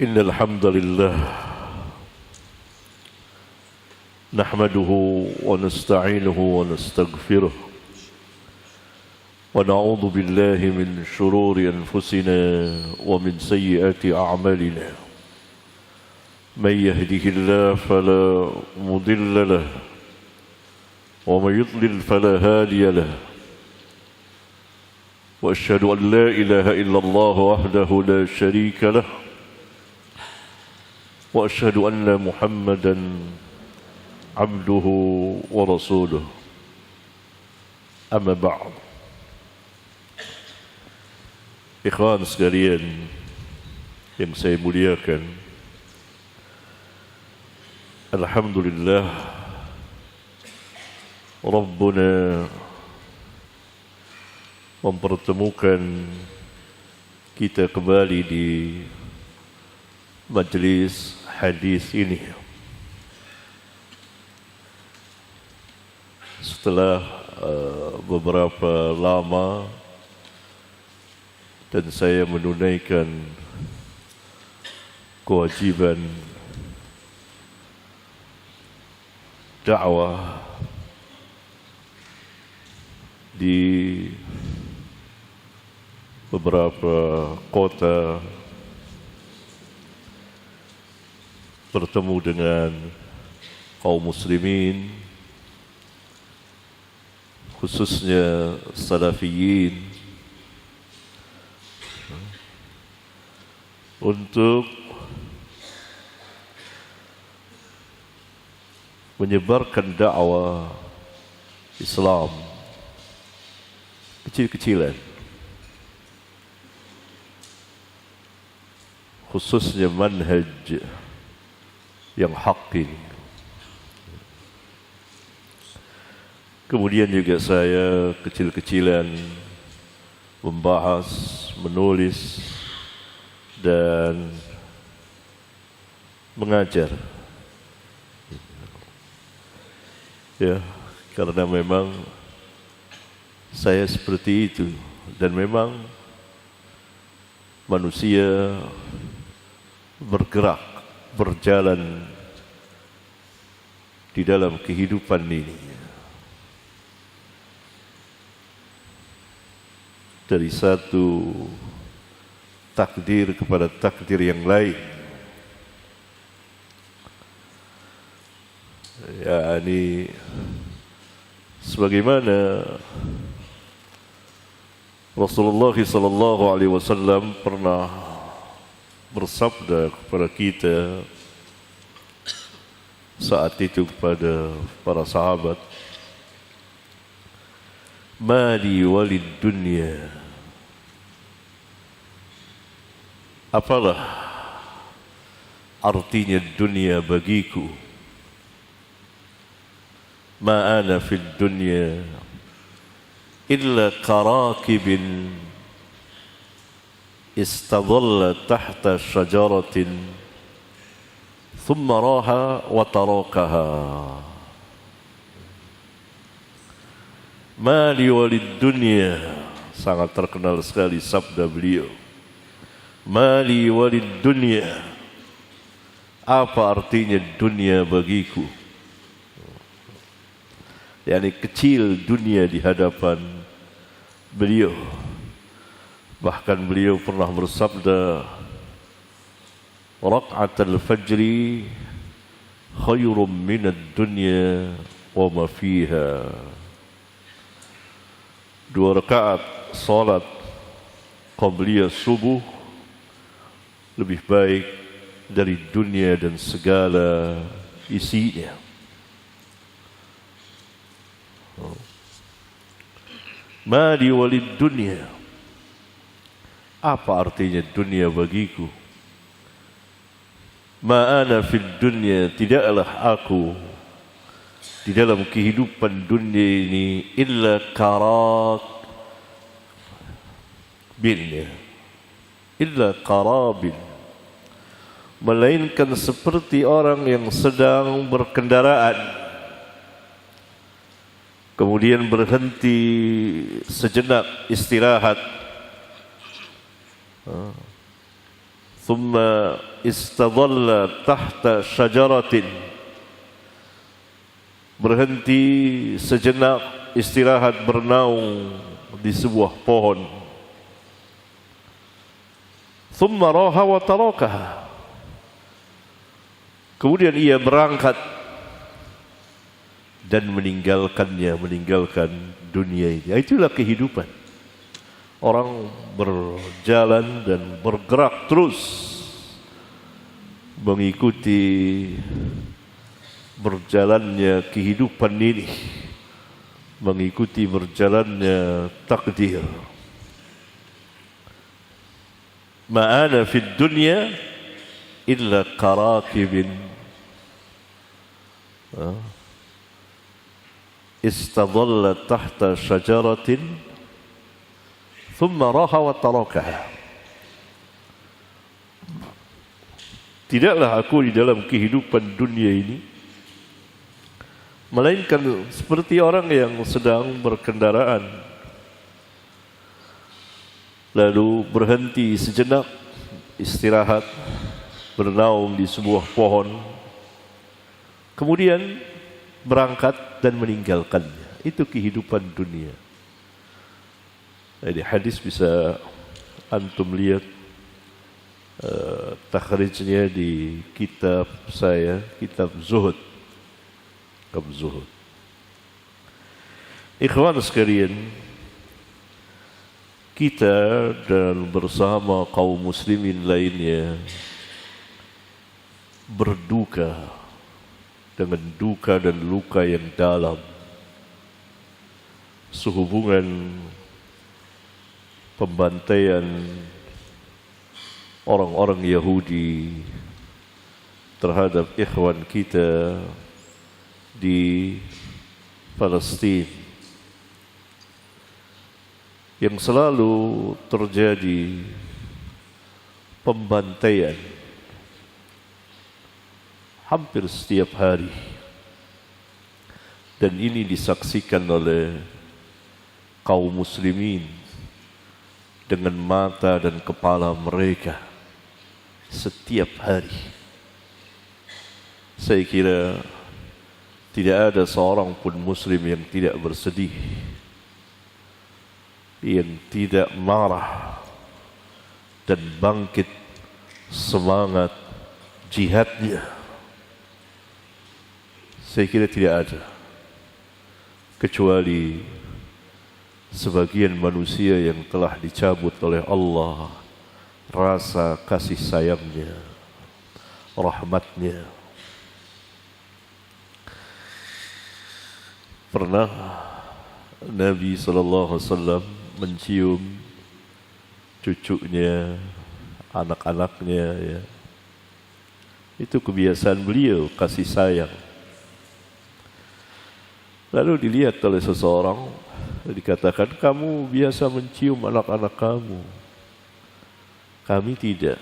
إن الحمد لله نحمده ونستعينه ونستغفره ونعوذ بالله من شرور أنفسنا ومن سيئات أعمالنا من يهده الله فلا مضل له ومن يضلل فلا هادي له وأشهد أن لا إله إلا الله وحده لا شريك له وأشهد أن محمدا عبده ورسوله أما بعد. Ikhwan sekalian yang saya muliakan, alhamdulillah Rabbuna mempertemukan kita kembali di majlis hadis ini setelah beberapa lama dan saya menunaikan kewajiban dakwah di beberapa kota, bertemu dengan kaum muslimin, khususnya salafiyin, untuk menyebarkan dakwah Islam kecil-kecilan, khususnya manhaj yang hak ini. Kemudian juga saya kecil-kecilan membahas, menulis dan mengajar. Ya, karena memang saya seperti itu dan memang manusia bergerak, berjalan di dalam kehidupan ini dari satu takdir kepada takdir yang lain. Ya, ini sebagaimana Rasulullah SAW pernah bersabda kepada kita saat itu kepada para sahabat, "Mali walid dunya." Apalah artinya dunia bagiku? Ma ana fid dunya illa karakibin istadalla tahta syajaratin thumma raha wa tarakaha. Mali walid dunya, sangat terkenal sekali sabda beliau. Mali walid dunya, apa artinya dunia bagiku? Yani kecil dunia di hadapan beliau. Bahkan beliau pernah bersabda, "Rak'atul fajri khairum minad dunya wa ma fiha." 2 rakaat salat qabliyah subuh lebih baik dari dunia dan segala isinya. Mali walid dunya, apa artinya dunia bagiku? Ma ana fid dunya, tidaklah aku di dalam kehidupan dunia ini illa qarabin, melainkan seperti orang yang sedang berkendaraan kemudian berhenti sejenak istirahat, thumma istadalla tahta syajaratin, berhenti sejenak, istirahat bernaung di sebuah pohon. Thumma raha wa tarakaha, kemudian ia berangkat dan meninggalkannya, meninggalkan dunia ini. Itulah kehidupan. Orang berjalan dan bergerak terus mengikuti berjalannya kehidupan ini, mengikuti berjalannya takdir. Ma'ana fid dunya illa karakibin istadalla tahta syajaratin thumma raha wa tarakaha. Tidaklah aku di dalam kehidupan dunia ini melainkan seperti orang yang sedang berkendaraan, lalu berhenti sejenak, istirahat, bernaung di sebuah pohon, kemudian berangkat dan meninggalkannya. Itu kehidupan dunia. Jadi hadis bisa antum lihat takhrijnya di kitab saya, kitab Zuhud. Kitab Zuhud. Ikhwan sekalian, kita dan bersama kaum muslimin lainnya berduka dengan duka dan luka yang dalam sehubungan pembantaian orang-orang Yahudi terhadap ikhwan kita di Palestina, yang selalu terjadi pembantaian hampir setiap hari, dan ini disaksikan oleh kaum muslimin dengan mata dan kepala mereka setiap hari. Saya kira tidak ada seorang pun muslim yang tidak bersedih, yang tidak marah dan bangkit semangat jihadnya. Saya kira tidak ada, kecuali sebagian manusia yang telah dicabut oleh Allah rasa kasih sayangnya, rahmatnya. Pernah Nabi SAW mencium cucunya, anak-anaknya, ya. Itu kebiasaan beliau, kasih sayang. Lalu dilihat oleh seseorang, dikatakan, kamu biasa mencium anak-anak kamu, kami tidak.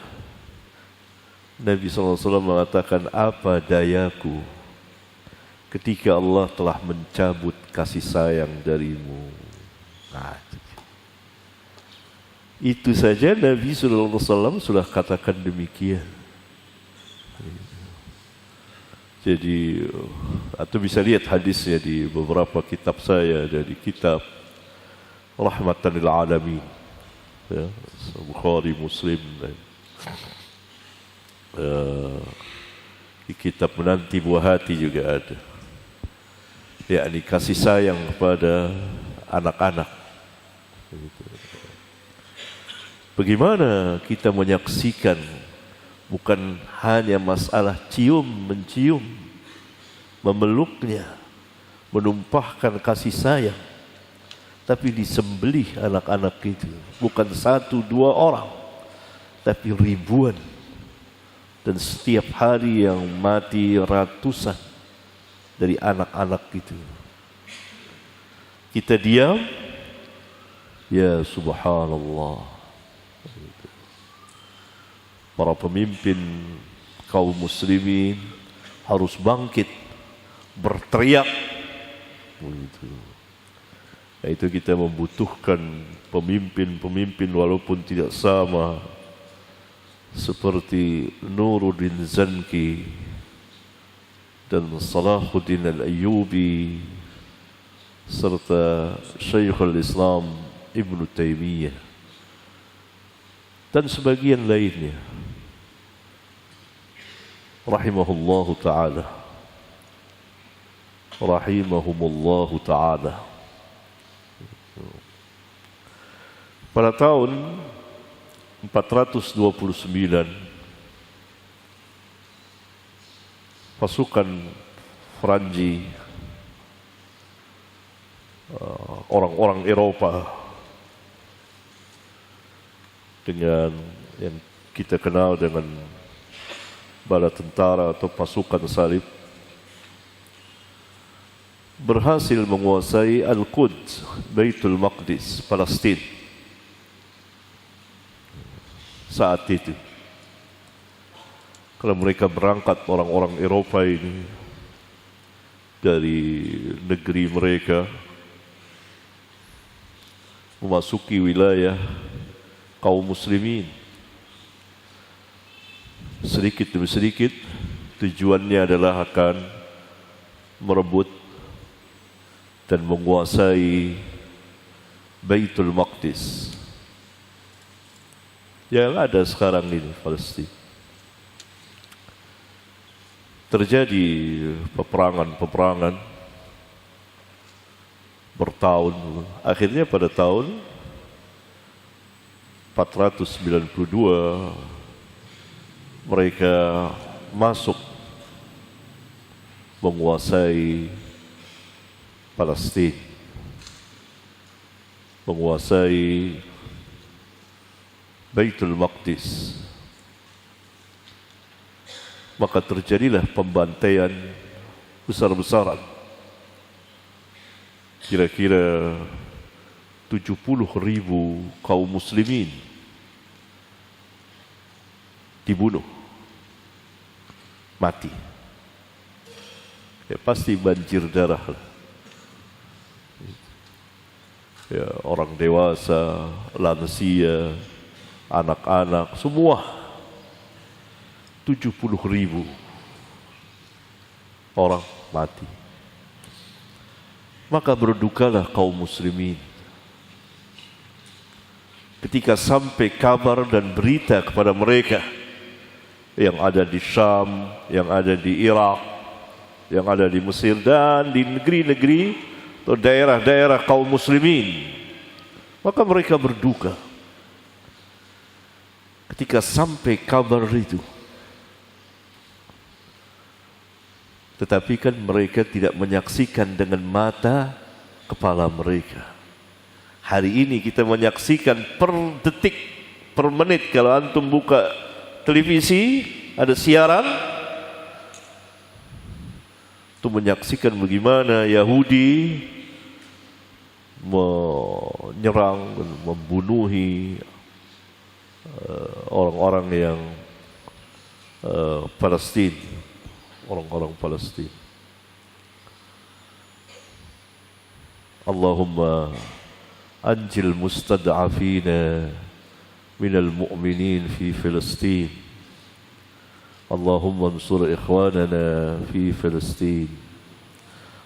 Nabi SAW mengatakan, apa dayaku ketika Allah telah mencabut kasih sayang darimu. Nah, itu saja Nabi SAW sudah katakan demikian. Jadi, atau bisa lihat hadisnya di beberapa kitab saya, dari kitab Rahmatan lil Alamin, ya, Bukhari, Muslim, dan di kitab Menanti Buah Hati juga ada, yakni kasih sayang kepada anak-anak. Bagaimana kita menyaksikan bukan hanya masalah cium-mencium, memeluknya, menumpahkan kasih sayang, tapi disembelih anak-anak itu. Bukan 1-2 orang, tapi ribuan. Dan setiap hari yang mati ratusan dari anak-anak itu. Kita diam, ya subhanallah. Para pemimpin kaum muslimin harus bangkit, berteriak. Itu kita membutuhkan pemimpin-pemimpin walaupun tidak sama seperti Nuruddin Zanki dan Salahuddin Al-Ayyubi serta Syekhul Islam Ibn Taymiyah dan sebagian lainnya rahimahullahu ta'ala rahimahumullahu ta'ala. Pada tahun 429 pasukan Franji, orang-orang Eropa dengan yang kita kenal dengan bala tentara atau pasukan salib berhasil menguasai Al-Quds, Baitul Maqdis, Palestina. Saat itu, kalau mereka berangkat orang-orang Eropa ini dari negeri mereka memasuki wilayah kaum muslimin, sedikit demi sedikit tujuannya adalah akan merebut dan menguasai Baitul Maqdis yang ada sekarang ini, Palestina. Terjadi peperangan bertahun. Akhirnya pada tahun 492 mereka masuk menguasai Palestina, menguasai Baitul Maqdis. Maka terjadilah pembantaian besar-besaran. Kira-kira 70.000 kaum muslimin dibunuh, mati. Ya pasti banjir darah. Ya, orang dewasa, lansia, anak-anak, semua 70.000 orang mati. Maka berdukalah kaum muslimin ketika sampai kabar dan berita kepada mereka yang ada di Syam, yang ada di Irak, yang ada di Mesir dan di negeri-negeri atau daerah-daerah kaum muslimin. Maka mereka berduka ketika sampai kabar itu. Tetapi kan mereka tidak menyaksikan dengan mata kepala mereka. Hari ini kita menyaksikan per detik, per menit. Kalau antum buka televisi, ada siaran, itu menyaksikan bagaimana Yahudi menyerang dan membunuhi orang-orang yang Palestina, orang-orang Palestina. Allahumma anjil mustad'afina minal mu'minin fi Filistin. Allahumma ansur ikhwanana fi Filistin.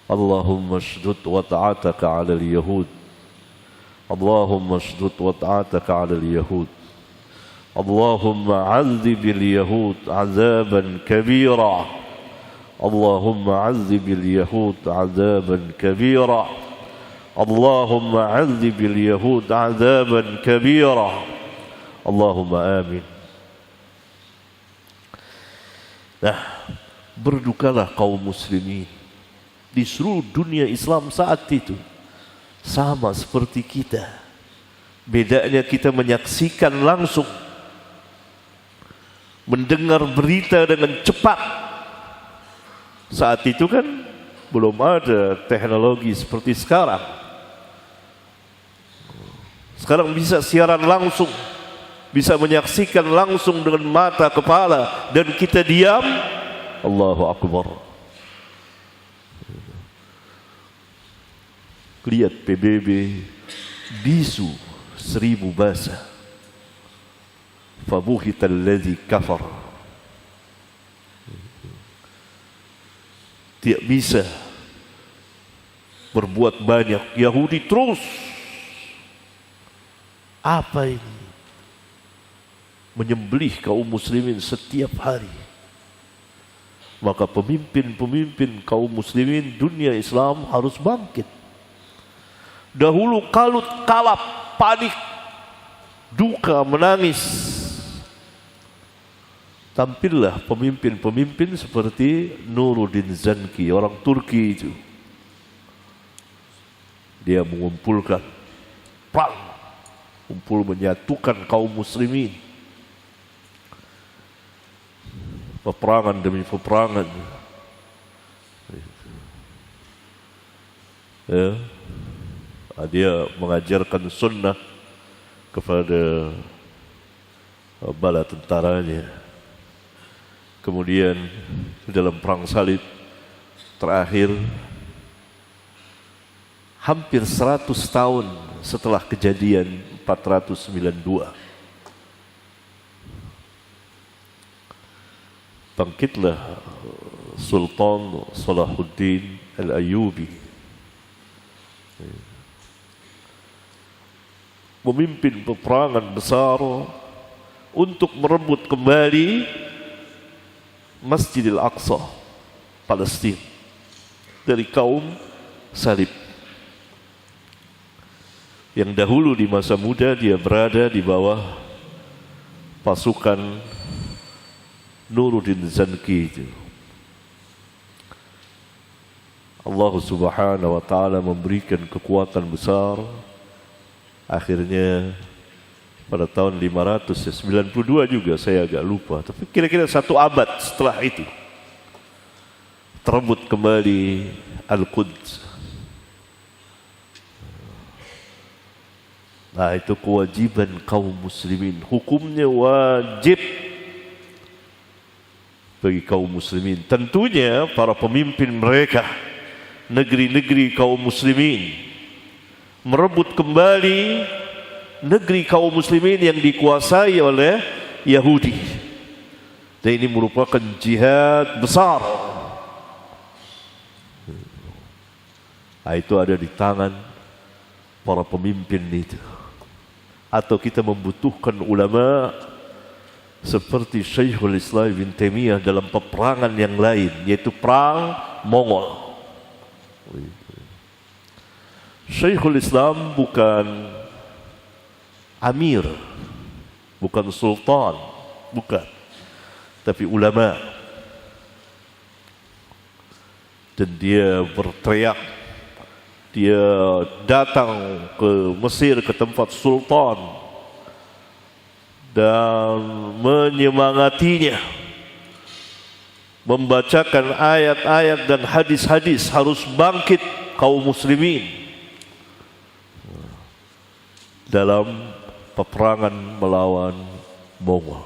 Allahumma shdud wata'ataka 'ala al-yahud. Allahumma shdud wata'ataka 'ala al-yahud. Allahumma 'adzib al-yahud 'adzaban kabira. Allahumma 'adzib al-yahud 'adzaban kabira. Allahumma 'adzib al-yahud 'adzaban kabira. Allahumma amin. Nah, berdukalah kaum muslimin di seluruh dunia Islam saat itu, sama seperti kita. Bedanya kita menyaksikan langsung, mendengar berita dengan cepat. Saat itu kan belum ada teknologi seperti sekarang. Sekarang bisa siaran langsung, bisa menyaksikan langsung dengan mata kepala, dan kita diam. Allahu Akbar. Lihat PBB bisu 1000 bahasa. fabuhital ladzi kafar. Tidak bisa berbuat banyak. Yahudi terus. Apa ini? Menyembelih kaum muslimin setiap hari. Maka pemimpin-pemimpin kaum muslimin dunia Islam harus bangkit. Dahulu kalut, kalap, panik, duka, menangis. Tampillah pemimpin-pemimpin seperti Nuruddin Zanki, orang Turki itu. Dia mengumpulkan perang, kumpul menyatukan kaum muslimin. Peperangan demi peperangan. Ya. Dia mengajarkan sunnah kepada bala tentaranya. Kemudian dalam perang salib terakhir, hampir 100 tahun setelah kejadian 492, bangkitlah Sultan Salahuddin Al-Ayyubi, memimpin peperangan besar untuk merebut kembali Masjidil Aqsa, Palestina, dari kaum salib. Yang dahulu di masa muda dia berada di bawah pasukan Nuruddin Zanki itu. Allah Subhanahu wa taala memberikan kekuatan besar. Akhirnya pada tahun 592 juga, saya agak lupa, tapi kira-kira 1 abad setelah itu terebut kembali Al-Quds. Nah, itu kewajiban kaum muslimin, hukumnya wajib bagi kaum muslimin. Tentunya para pemimpin mereka, negeri-negeri kaum muslimin, merebut kembali negeri kaum muslimin yang dikuasai oleh Yahudi. Dan ini merupakan jihad besar. Nah, itu ada di tangan para pemimpin itu. Atau kita membutuhkan ulama seperti Syekhul Islam Ibn Taimiyah dalam peperangan yang lain, yaitu perang Mongol. Syekhul Islam bukan amir, bukan sultan, bukan, tapi ulama. Dan dia berteriak, dia datang ke Mesir, ke tempat sultan, dan menyemangatinya, membacakan ayat-ayat dan hadis-hadis, harus bangkit kaum muslimin dalam peperangan melawan Mongol.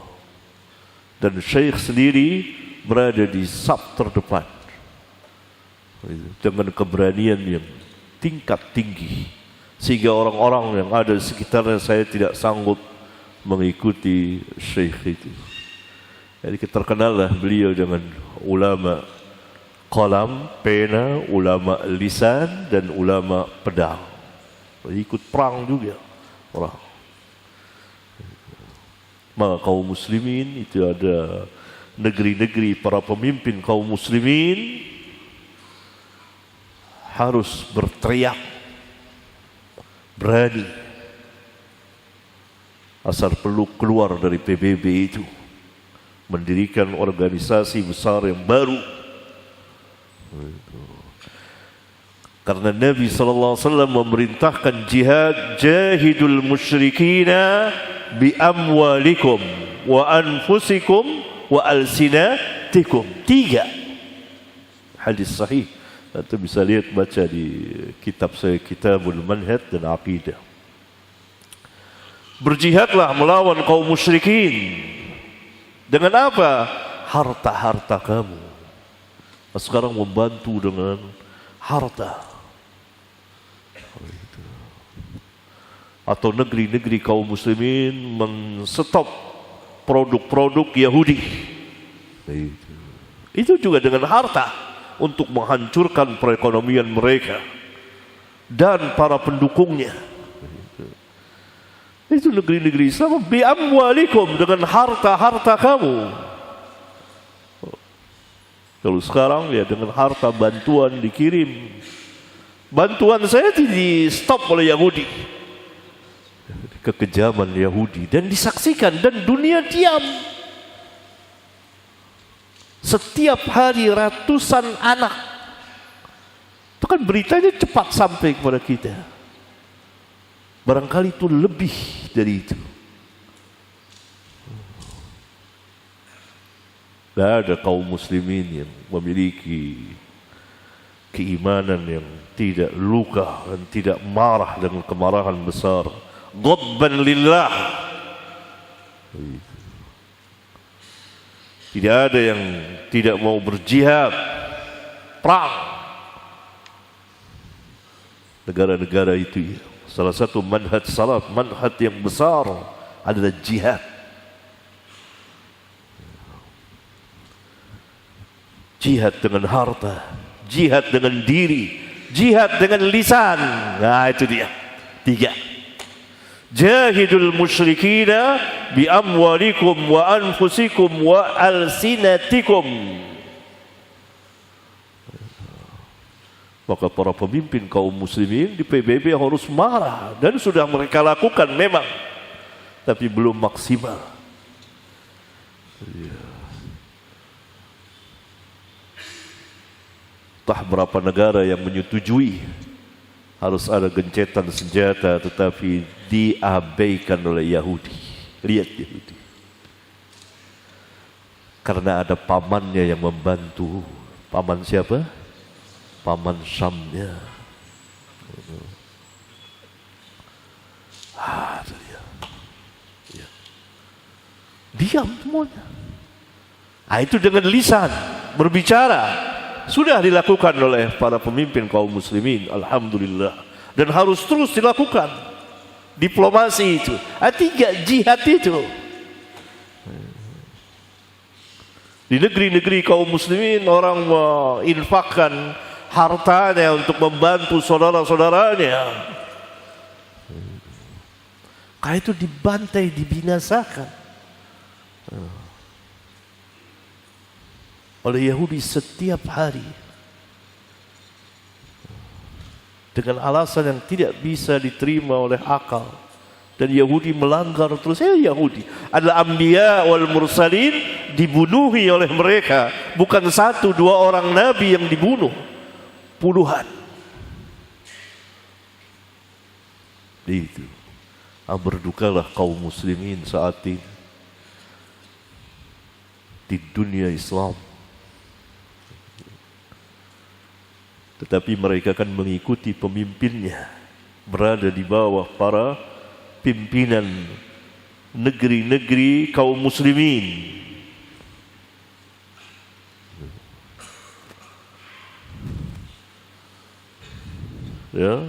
Dan Syekh sendiri berada di saf terdepan dengan keberanian yang tingkat tinggi, sehingga orang-orang yang ada di sekitarnya saya tidak sanggup mengikuti Syekh itu. Jadi terkenallah beliau dengan ulama qalam, pena, ulama lisan, dan ulama pedang. Ikut perang juga orang. Maka kaum muslimin itu ada negeri-negeri para pemimpin kaum muslimin harus berteriak, berani, asal perlu keluar dari PBB itu, mendirikan organisasi besar yang baru. Karena Nabi SAW memerintahkan jihad, jahidul musyrikina bi amwalikum wa anfusikum wa alsinatikum. 3 hadis sahih. Anda bisa lihat, baca di kitab saya, Kitabul Manhaj dan Aqidah. Berjihadlah melawan kaum musyrikin. Dengan apa? Harta-harta kamu. Sekarang membantu dengan harta. Atau negeri-negeri kaum muslimin menstop produk-produk Yahudi. Itu juga dengan harta untuk menghancurkan perekonomian mereka dan para pendukungnya. Itu negeri-negeri Islam. Bi amwalikum, dengan harta-harta kamu. Kalau sekarang ya dengan harta bantuan dikirim. Bantuan saya di stop oleh Yahudi. Kekejaman Yahudi dan disaksikan dan dunia diam. Setiap hari ratusan anak. Itu kan beritanya cepat sampai kepada kita. Barangkali itu lebih dari itu. Tidak ada kaum muslimin yang memiliki keimanan yang tidak luka dan tidak marah dengan kemarahan besar. Ghadban lillah. Tidak ada yang tidak mau berjihad, perang. Negara-negara itu, salah satu manhaj salaf, manhaj yang besar adalah jihad. Jihad dengan harta, jihad dengan diri, jihad dengan lisan. Nah itu dia. 3. Jahidul musyrikina bi amwalikum wa anfusikum wa alsinatikum. Maka para pemimpin kaum muslimin di PBB harus marah, dan sudah mereka lakukan memang, tapi belum maksimal. Entah berapa negara yang menyetujui harus ada gencatan senjata, tetapi diabaikan oleh Yahudi. Lihat Yahudi. Karena ada pamannya yang membantu. Paman siapa? Paman Syamnya. Itu dia. Ya. Diam semuanya. Itu dengan lisan, berbicara. Sudah dilakukan oleh para pemimpin kaum muslimin, alhamdulillah, dan harus terus dilakukan. Diplomasi itu, 3 jihad itu. Di negeri-negeri kaum muslimin orang menginfakkan hartanya untuk membantu saudara-saudaranya. Karena itu dibantai, dibinasakan oleh Yahudi setiap hari dengan alasan yang tidak bisa diterima oleh akal, dan Yahudi melanggar terus. Yahudi adalah anbiya wal mursalin, dibunuhi oleh mereka, bukan 1-2 orang nabi yang dibunuh, puluhan. Itu berdukalah kaum muslimin saat ini di dunia Islam. Tetapi mereka akan mengikuti pemimpinnya, berada di bawah para pimpinan negeri-negeri kaum muslimin. Ya.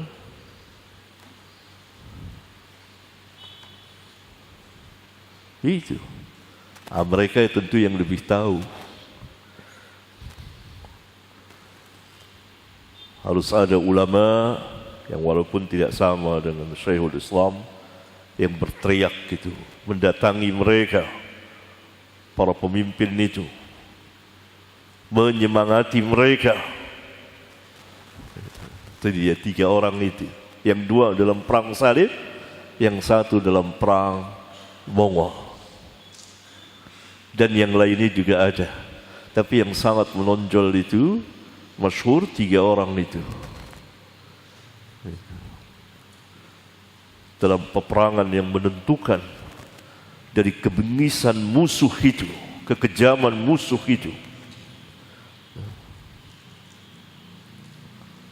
Itu. Mereka tentu yang lebih tahu. Harus ada ulama yang walaupun tidak sama dengan Syekhul Islam yang berteriak gitu, mendatangi mereka, para pemimpin itu, menyemangati mereka. Itu dia 3 orang itu, yang 2 dalam perang salib, yang 1 dalam perang Mongol, dan yang lainnya juga ada. Tapi yang sangat menonjol itu, masyhur 3 orang itu. Dalam peperangan yang menentukan dari kebengisan musuh itu, kekejaman musuh itu.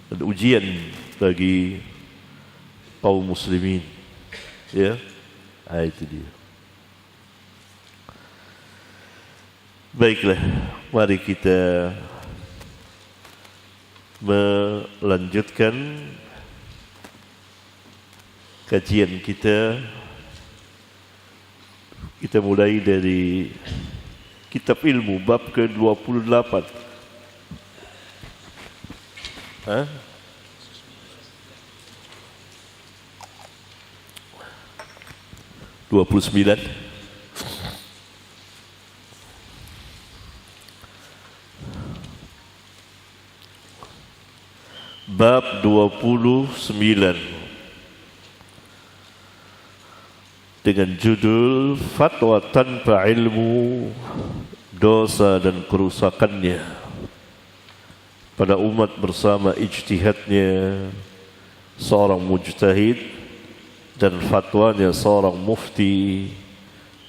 Dan ujian bagi kaum muslimin. Ya, itu dia. Baiklah, mari kita melanjutkan kajian kita Kita mulai dari kitab ilmu bab ke-28. Hah? Bab 29 dengan judul Fatwa tanpa ilmu, dosa dan kerusakannya pada umat bersama ijtihadnya seorang mujtahid dan fatwanya seorang mufti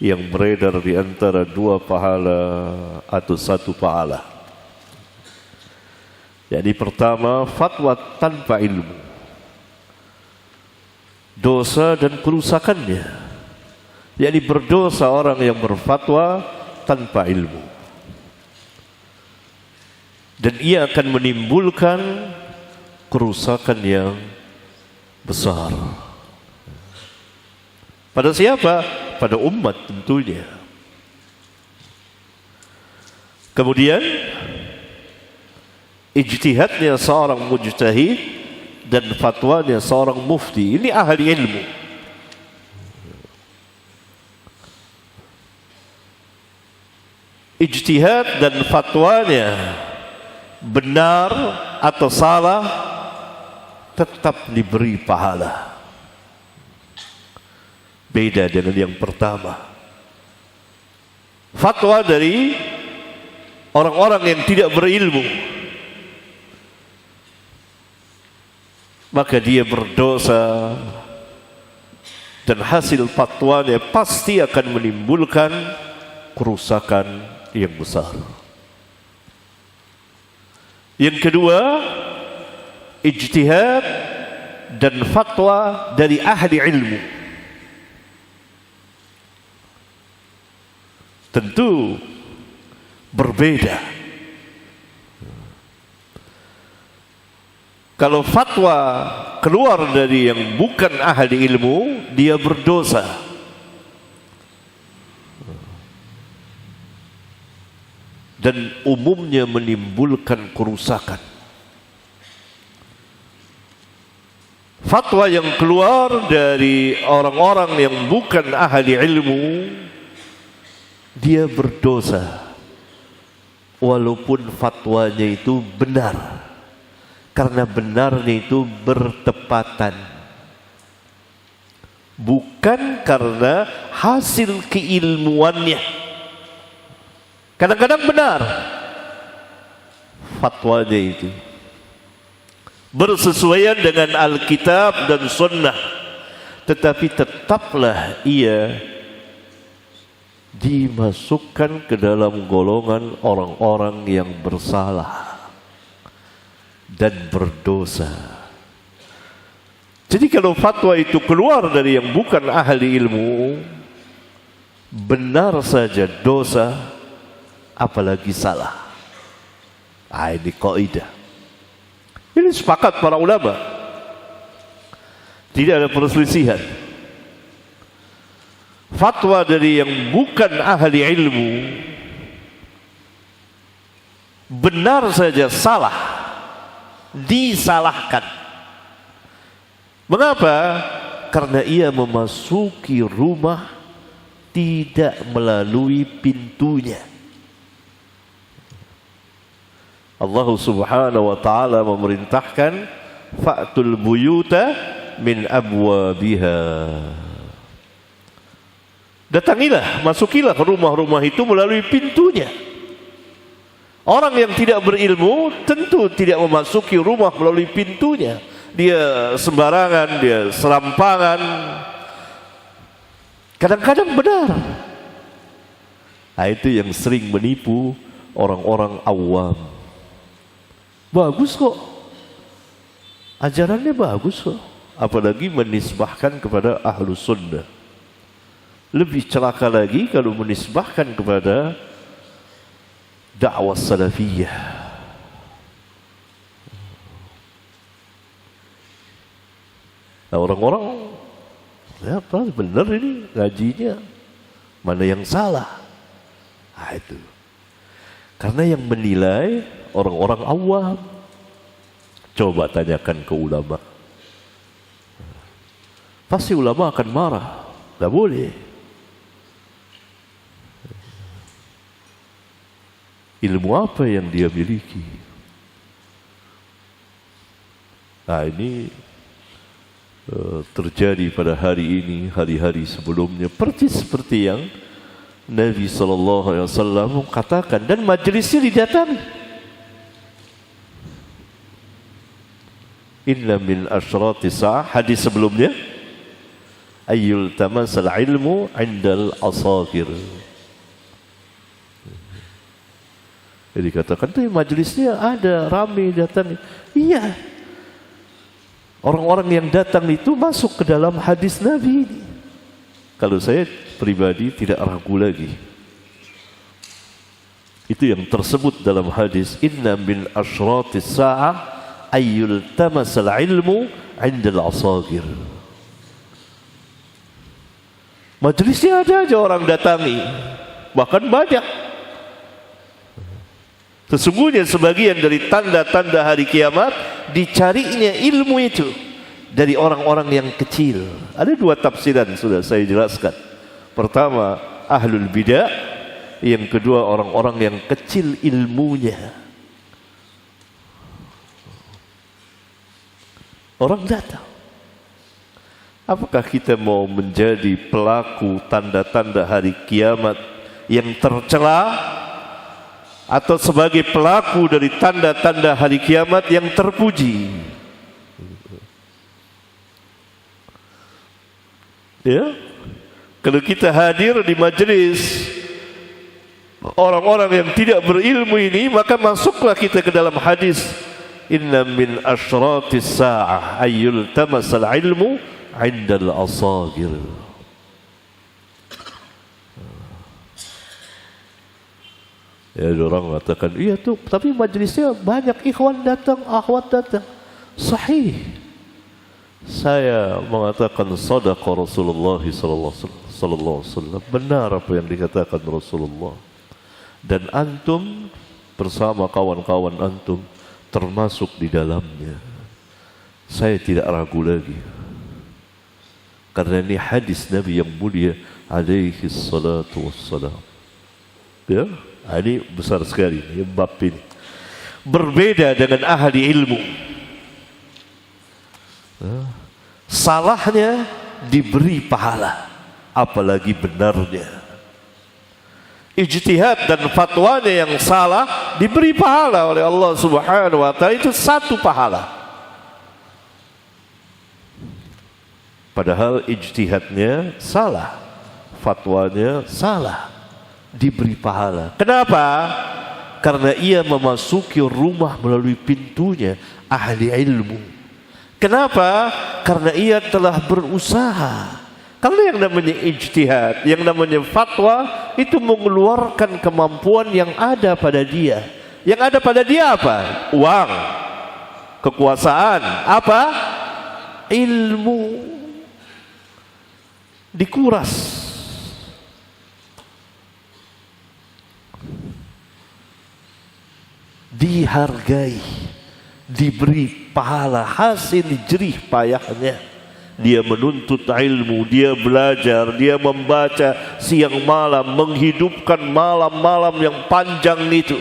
yang beredar di antara dua pahala atau satu pahala. Jadi pertama, fatwa tanpa ilmu, dosa dan kerusakannya. Jadi berdosa orang yang berfatwa tanpa ilmu, dan ia akan menimbulkan kerusakan yang besar. Pada siapa? Pada umat tentunya. Kemudian ijtihadnya seorang mujtahid dan fatwanya seorang mufti, ini ahli ilmu. Ijtihad dan fatwanya benar atau salah tetap diberi pahala. Beda dengan yang pertama. Fatwa dari orang-orang yang tidak berilmu, maka dia berdosa dan hasil fatwanya pasti akan menimbulkan kerusakan yang besar. Yang kedua, ijtihad dan fatwa dari ahli ilmu. Tentu berbeda. Kalau fatwa keluar dari yang bukan ahli ilmu, dia berdosa. Dan umumnya menimbulkan kerusakan. Fatwa yang keluar dari orang-orang yang bukan ahli ilmu, dia berdosa. Walaupun fatwanya itu benar, karena benarnya itu bertepatan, bukan karena hasil keilmuannya. Kadang-kadang benar fatwanya itu bersesuaian dengan Alkitab dan Sunnah, tetapi tetaplah ia dimasukkan ke dalam golongan orang-orang yang bersalah dan berdosa. Jadi kalau fatwa itu keluar dari yang bukan ahli ilmu, benar saja dosa, apalagi salah. Ini kaidah. Ini sepakat para ulama. Tidak ada perselisihan. Fatwa dari yang bukan ahli ilmu benar saja salah, disalahkan. Mengapa? Karena ia memasuki rumah tidak melalui pintunya. Allah Subhanahu wa taala memerintahkan fa'tul buyuta min abwabiha. Datangilah, masukilah ke rumah-rumah itu melalui pintunya. Orang yang tidak berilmu tentu tidak memasuki rumah melalui pintunya. Dia sembarangan, dia serampangan. Kadang-kadang benar. Itu yang sering menipu orang-orang awam. Bagus kok, ajarannya bagus kok, apalagi menisbahkan kepada ahlus sunnah. Lebih celaka lagi kalau menisbahkan kepada dakwah salafiyah. Nah, orang-orang, ya apa benar ini ngajinya, mana yang salah. Nah, itu. Karena yang menilai orang-orang awam. Coba tanyakan ke ulama. Pasti ulama akan marah. Tidak boleh. Ilmu apa yang dia miliki? Nah, ini terjadi pada hari ini, hari-hari sebelumnya, persis seperti yang Nabi SAW katakan, dan majelisnya didatangi. Inna min asyrati sa'ah, hadis sebelumnya, ayyul tamasal ilmu indal asagir. Jadi katakan tuh majelisnya ada, ramai datang. Iya, orang-orang yang datang itu masuk ke dalam hadis Nabi ini. Kalau saya pribadi tidak ragu lagi. Itu yang tersebut dalam hadis, inna min asyratis sa'ah ayyul tamasal ilmu indal asagir. Majelisnya ada aja orang datangi, bahkan banyak. Sesungguhnya sebagian dari tanda-tanda hari kiamat dicarinya ilmu itu dari orang-orang yang kecil. Ada dua tafsiran sudah saya jelaskan. Pertama, ahlul bidah. Yang kedua, orang-orang yang kecil ilmunya. Orang datang. Apakah kita mau menjadi pelaku tanda-tanda hari kiamat yang tercela, atau sebagai pelaku dari tanda-tanda hari kiamat yang terpuji? Ya, kalau kita hadir di majelis orang-orang yang tidak berilmu ini, maka masuklah kita ke dalam hadis, inna min asyratis sa'ah ayyul tamasal ilmu indal asagir. Ya, orang mengatakan, iya tuh, tapi majelisnya banyak ikhwan datang, akhwat datang. Sahih. Saya mengatakan sadaqa Rasulullah sallallahu alaihi wasallam. Benar apa yang dikatakan Rasulullah. Dan antum bersama kawan-kawan antum termasuk di dalamnya. Saya tidak ragu lagi. Karena ini hadis Nabi yang mulia alaihi salatu wassalam. Ya, ini besar sekali ini, bab ini. Berbeda dengan ahli ilmu. Salahnya diberi pahala, apalagi benarnya. Ijtihad dan fatwanya yang salah diberi pahala oleh Allah Subhanahu wa ta'ala, itu satu pahala. Padahal ijtihadnya salah, fatwanya salah, diberi pahala. Kenapa? Karena ia memasuki rumah melalui pintunya ahli ilmu. Kenapa? Karena ia telah berusaha. Karena yang namanya ijtihad, yang namanya fatwa, itu mengeluarkan kemampuan yang ada pada dia. Yang ada pada dia apa? Uang, kekuasaan, apa? Ilmu. Dikuras. Dihargai, diberi pahala, hasil jerih payahnya. Dia menuntut ilmu, dia belajar, dia membaca siang malam, menghidupkan malam-malam yang panjang itu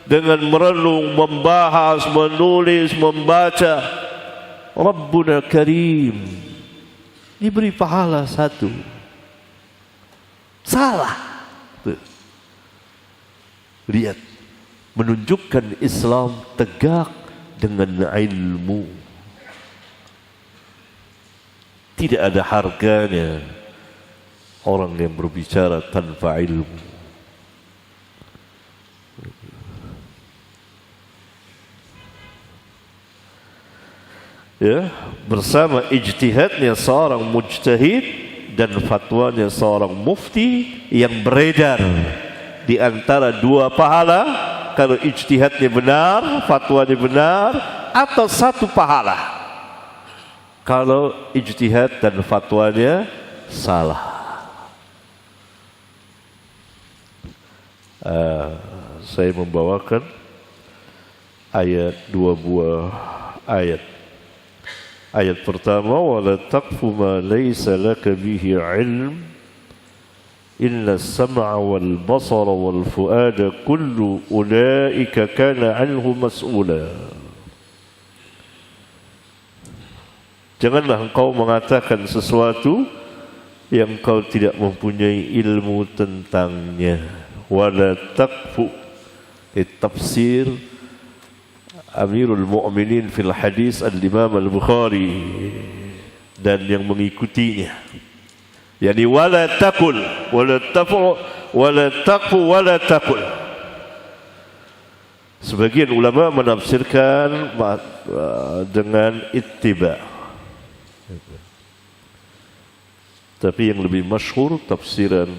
dengan merenung, membahas, menulis, membaca. Rabbuna Karim, diberi pahala satu. Salah. Lihat, menunjukkan Islam tegak dengan ilmu. Tidak ada harganya orang yang berbicara tanpa ilmu. Ya, bersama ijtihadnya seorang mujtahid dan fatwanya seorang mufti yang beredar di antara dua pahala, kalau ijtihadnya benar, fatwanya benar, atau satu pahala kalau ijtihad dan fatwanya salah. saya membawakan dua buah ayat. Ayat pertama, wala taqfu ma laysa laka bihi ilm inna as-sam'a wal basara wal fuada kullu ulaika kana anhu mas'ula. Janganlah engkau mengatakan sesuatu yang kau tidak mempunyai ilmu tentangnya. Wala taqfu, tafsir Amirul Mu'minin fil hadis Al-Imam Al-Bukhari dan yang mengikutinya. Yani wala taqul, wala taqfu, wala taqul. Sebagian ulama menafsirkan dengan ittiba. Tapi yang lebih masyhur tafsiran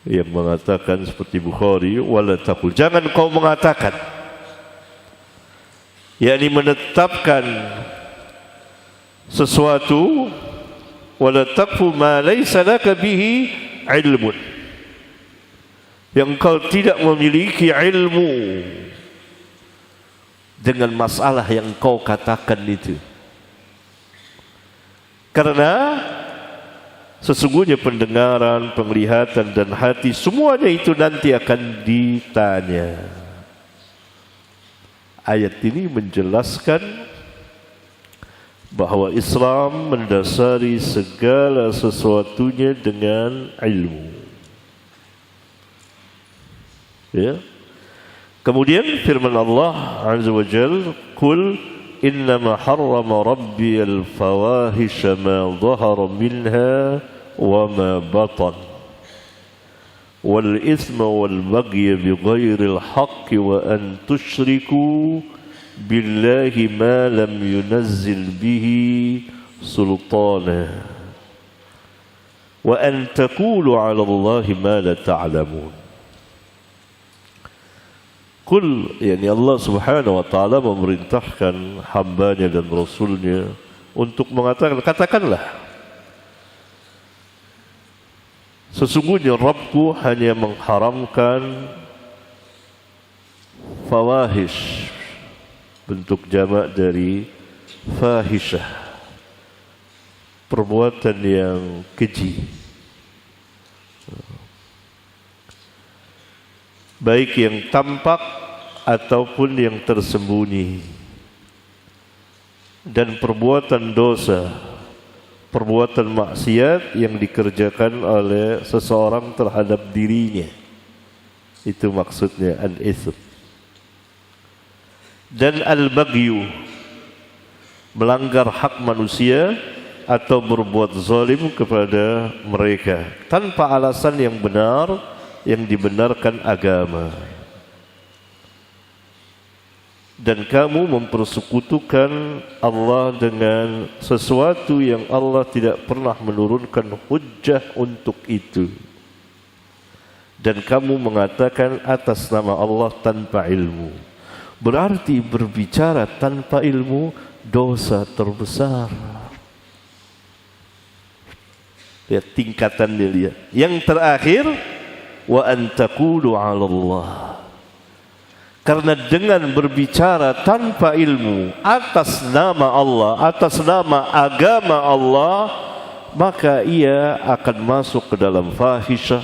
yang mengatakan seperti Bukhari, wala taqul, jangan kau mengatakan, yakni menetapkan sesuatu, wala taqfu ma laysa laka bihi ilmun, yang kau tidak memiliki ilmu dengan masalah yang kau katakan itu. Karena sesungguhnya pendengaran, penglihatan dan hati semuanya itu nanti akan ditanya. Ayat ini menjelaskan bahwa Islam mendasari segala sesuatunya dengan ilmu. Ya. Kemudian firman Allah Azza wa Jalla, "Qul innama harrama rabbi al-fawahisha ma dhahara minha wa ma batan wal ithma wal baghy bighairi al-haqq wa an tusyriku billahi ma lam yunazzil bihi sultana wa an taqulu 'ala Allahi ma la ta'lamun." Qul, yani Allah Subhanahu wa taala memerintahkan hambanya dan rasulnya untuk mengatakan, katakanlah, sesungguhnya Rabbku hanya mengharamkan fawahish, bentuk jamak dari fahishah, perbuatan yang keji, baik yang tampak ataupun yang tersembunyi, dan perbuatan dosa, perbuatan maksiat yang dikerjakan oleh seseorang terhadap dirinya. Itu maksudnya al-ithm. Dan al-baghyu, melanggar hak manusia atau berbuat zalim kepada mereka tanpa alasan yang benar, yang dibenarkan agama. Dan kamu mempersekutukan Allah dengan sesuatu yang Allah tidak pernah menurunkan hujjah untuk itu. Dan kamu mengatakan atas nama Allah tanpa ilmu. Berarti berbicara tanpa ilmu dosa terbesar. Lihat tingkatan dia lihat. Yang terakhir, wa an taqulu 'ala Allah. Karena dengan berbicara tanpa ilmu atas nama Allah, atas nama agama Allah, maka ia akan masuk ke dalam fahisyah,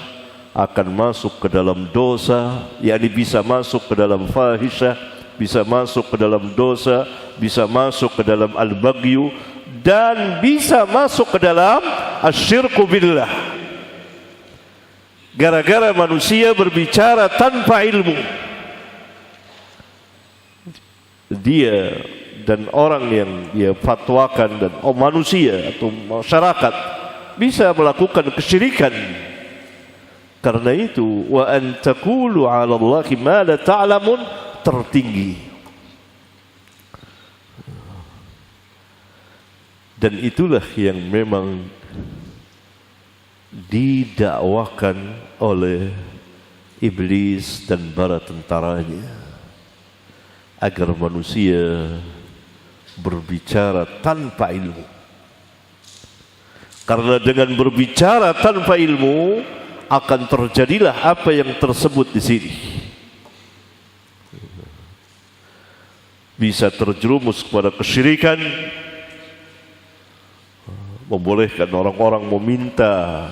akan masuk ke dalam dosa, yakni bisa masuk ke dalam fahisyah, bisa masuk ke dalam dosa, bisa masuk ke dalam al-baghyu, dan bisa masuk ke dalam asyirku billah. Gara-gara manusia berbicara tanpa ilmu, dia dan orang yang dia fatwakan dan manusia atau masyarakat bisa melakukan kesyirikan. Karena itu, wa an taqulu 'ala Allahi ma la ta'lamun tertinggi. Dan itulah yang memang didakwakan oleh iblis dan para tentaranya, agar manusia berbicara tanpa ilmu. Karena dengan berbicara tanpa ilmu akan terjadilah apa yang tersebut di sini. Bisa terjerumus kepada kesyirikan, membolehkan orang-orang meminta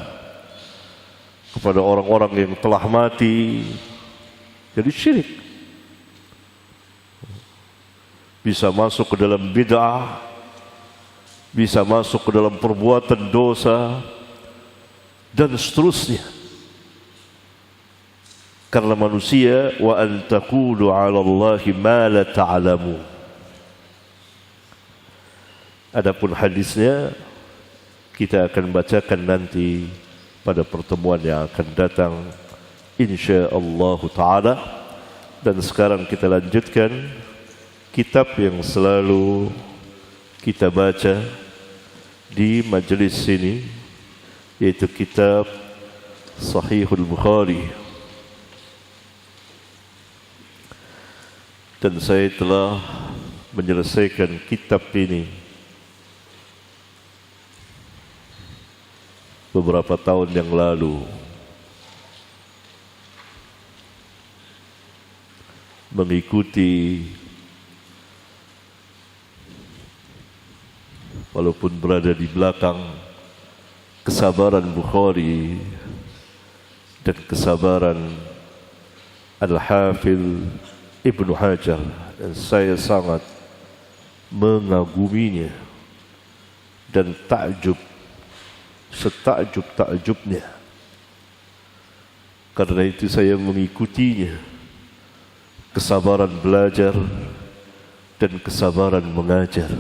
kepada orang-orang yang telah mati, jadi syirik. Bisa masuk ke dalam bid'ah, bisa masuk ke dalam perbuatan dosa, dan seterusnya. Karena manusia, wa an taqulu 'ala Allahi ma la ta'lamun. Adapun hadisnya kita akan bacakan nanti pada pertemuan yang akan datang insyaallah taala. Dan sekarang kita lanjutkan kitab yang selalu kita baca di majelis ini, yaitu kitab Sahihul Bukhari. Dan saya telah menyelesaikan kitab ini beberapa tahun yang lalu, mengikuti, walaupun berada di belakang, kesabaran Bukhari dan kesabaran Al-Hafidh Ibnu Hajar, dan saya sangat mengaguminya dan takjub setakjub-takjubnya. Karena itu saya mengikutinya, kesabaran belajar dan kesabaran mengajar.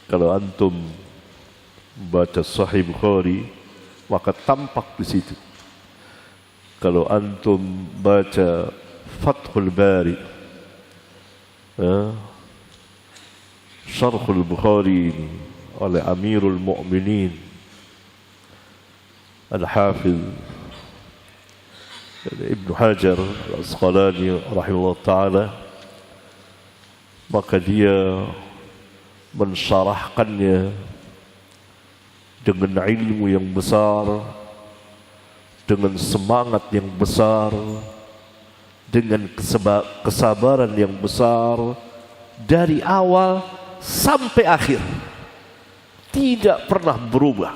Kalau antum baca Sahih Bukhari, maka tampak di situ. Kalau antum baca Fathul Bari, Syarhul Bukhari ini oleh Amirul Mu'minin Al-Hafidh Ibnu Hajar Al-Asqalani rahimahullah ta'ala, maka dia mensyarahkannya dengan ilmu yang besar, dengan semangat yang besar, dengan kesabaran yang besar, dari awal sampai akhir tidak pernah berubah.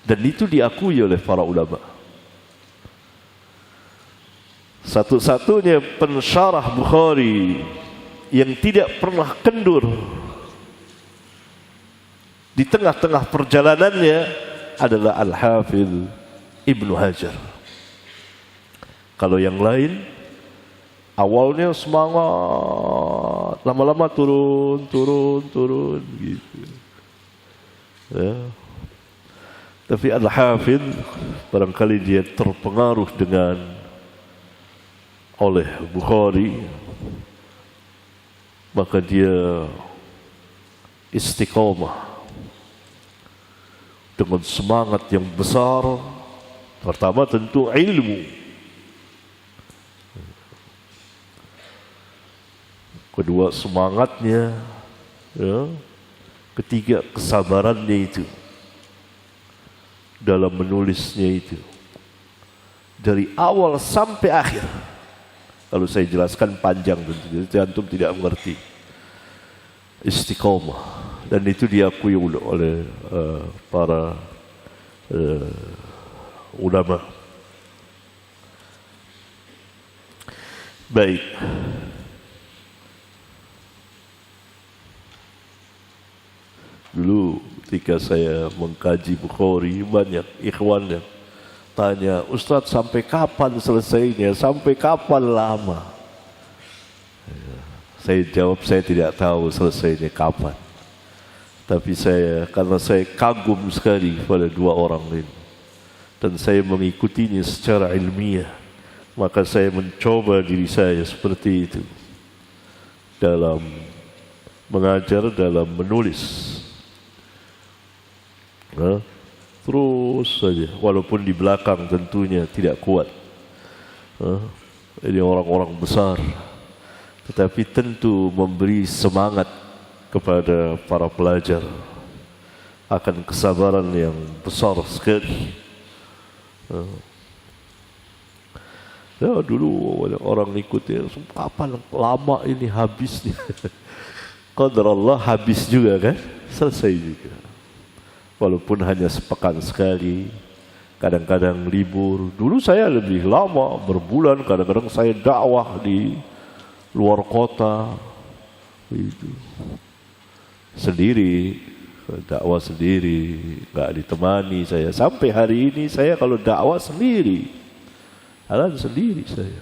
Dan itu diakui oleh para ulama. Satu-satunya pensyarah Bukhari yang tidak pernah kendur di tengah-tengah perjalanannya adalah Al-Hafidh Ibnu Hajar. Kalau yang lain awalnya semangat, lama-lama turun gitu. Ya. Tapi Al-Hafidh barangkali dia terpengaruh oleh Bukhari, maka dia istiqomah dengan semangat yang besar. Pertama tentu ilmu, kedua semangatnya, ya. Ketiga kesabarannya itu dalam menulisnya itu, dari awal sampai akhir. Kalau saya jelaskan panjang tentu, jadi antum tidak mengerti. Istiqomah, dan itu diakui oleh para ulama. Baik. Dulu ketika saya mengkaji Bukhari, banyak ikhwan yang tanya, Ustadz sampai kapan selesainya? Sampai kapan lama? Saya jawab, saya tidak tahu selesainya kapan. Tapi karena saya kagum sekali pada dua orang ini, dan saya mengikutinya secara ilmiah, maka saya mencoba diri saya seperti itu dalam mengajar, dalam menulis. Terus saja, walaupun di belakang tentunya tidak kuat. Ini orang-orang besar, tetapi tentu memberi semangat kepada para pelajar. akan kesabaran yang besar sekali. Ya, dulu orang ikutnya, apa lama ini habis nih. Qadar Allah habis juga kan, selesai juga. Walaupun hanya sepekan sekali, kadang-kadang libur. Dulu saya lebih lama, berbulan, kadang-kadang saya dakwah di luar kota. Itu sendiri, dakwah sendiri, nggak ditemani saya. Sampai hari ini saya kalau dakwah sendiri. Alan sendiri saya,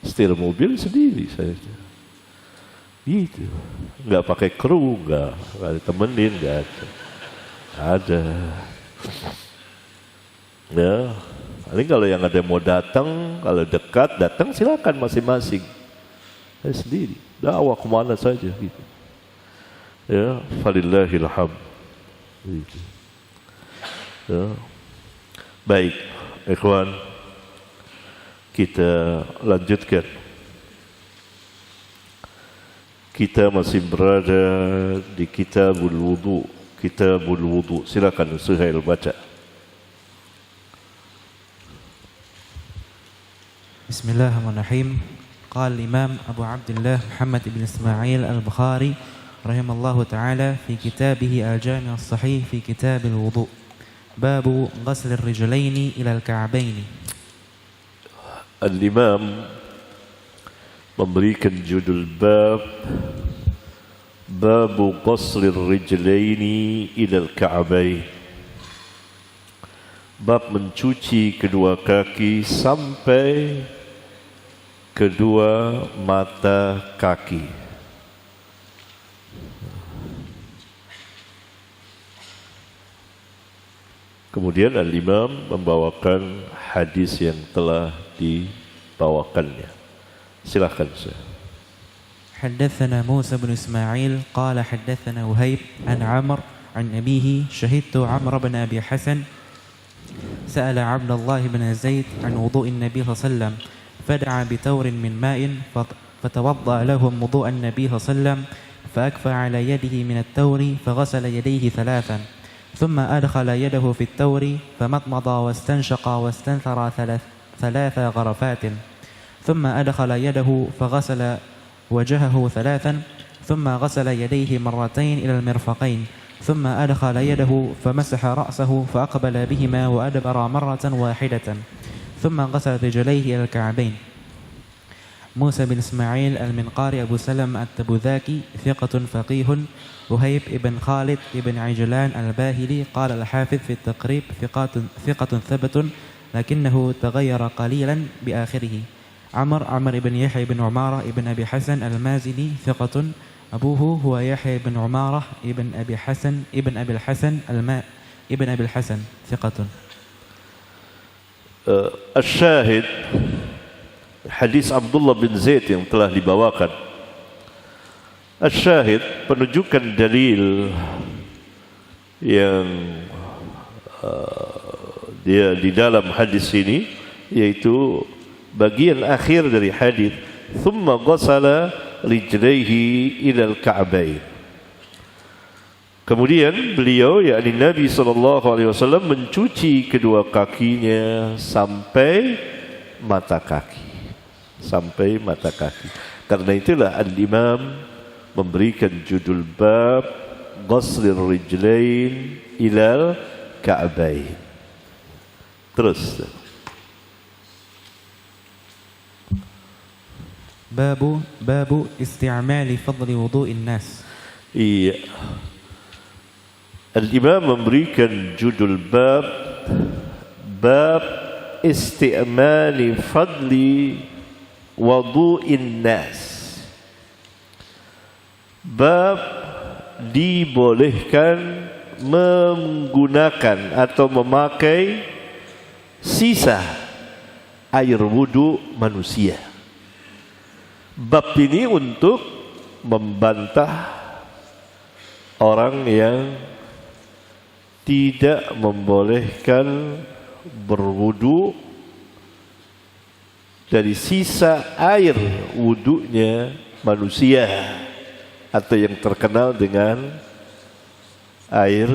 setir mobil sendiri saya, gitu, nggak pakai kru, nggak ditemenin, nggak ada. Ya, paling kalau yang ada mau datang, kalau dekat datang silakan masing-masing. Saya sendiri, dakwah kemana saja, gitu. Ya, falillahil hamd. Gitu. Ya. Baik, ikhwan. Kita lanjutkan. Kita masih berada di Kitabul Wudu. Kitabul Wudu. Silakan Suhail baca. Bismillahirrahmanirrahim. Qala Imam Abu Abdullah Muhammad ibn Ismail al-Bukhari rahimallahu ta'ala fi kitabih al-Jami' as-Sahih fi Kitabil Wudu. Babu ghasl ar-rijlaini ila al-ka'baini. Al-Imam memberikan judul bab Babu qaslir rijlaini ilal ka'bain. Bab mencuci kedua kaki sampai kedua mata kaki. Kemudian Al-Imam membawakan hadis yang telah dibawakannya. Silakan Syekh. حدثنا موسى بن إسماعيل قال حدثنا وهيب عن عمرو عن أبيه شهدت عمرو بن أبي حسن سأل عبد الله بن زيد عن وضوء النبي صلى الله عليه وسلم فدعا بتور من ماء فتوضأ لهم وضوء النبي صلى الله عليه وسلم فأكفى على يده من التور فغسل يديه ثلاثا ثم أدخل يده في التور فمضمض واستنشق واستنثر ثلاث غرفات ثم أدخل يده فغسل وجهه ثلاثا ثم غسل يديه مرتين إلى المرفقين ثم أدخل يده فمسح رأسه فأقبل بهما وأدبر مرة واحدة ثم غسل رجليه إلى الكعبين. موسى بن إسماعيل المنقاري أبو سلم التبوذاكي ثقة فقيه. وهيب ابن خالد ابن عجلان الباهلي قال الحافظ في التقريب ثقة ثبت لكنه تغير قليلا بآخره. عمر ابن يحيى بن عمارة ابن أبي حسن المازني ثقة. أبوه هو يحيى بن عمارة ابن أبي الحسن ابن أبي الحسن ثقة. الشاهد hadis Abdullah bin Zaid yang telah dibawakan. Asy-syahid penunjukan dalil yang dia di dalam hadis ini, yaitu bagian akhir dari hadis, thumma ghasala rijlaihi ilal ka'bain. Kemudian beliau, yakni Nabi SAW, mencuci kedua kakinya sampai mata kaki. Sampai mata kaki. Karena itulah Al-Imam memberikan judul bab ghaslir rijlain ilal ka'bain. Terus. Babu isti'mali fadli wudu'in nas. Iya. Al-Imam memberikan judul bab isti'mali fadli wudu'in nas. Bab dibolehkan menggunakan atau memakai sisa air wudu manusia. Bab ini untuk membantah orang yang tidak membolehkan berwudu dari sisa air wudunya manusia, atau yang terkenal dengan air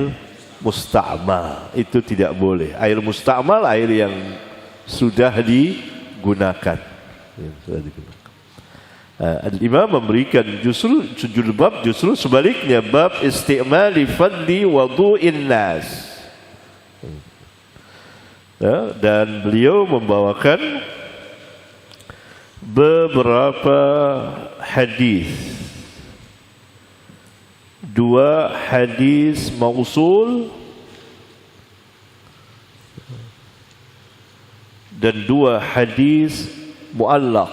musta'mal. Itu tidak boleh. Air musta'mal air yang sudah digunakan. Al-Imam memberikan justru bab justru sebaliknya, bab istimali fadli wudu'in nas. Dan beliau membawakan beberapa hadis. 2 hadis mausul dan 2 hadis muallaq.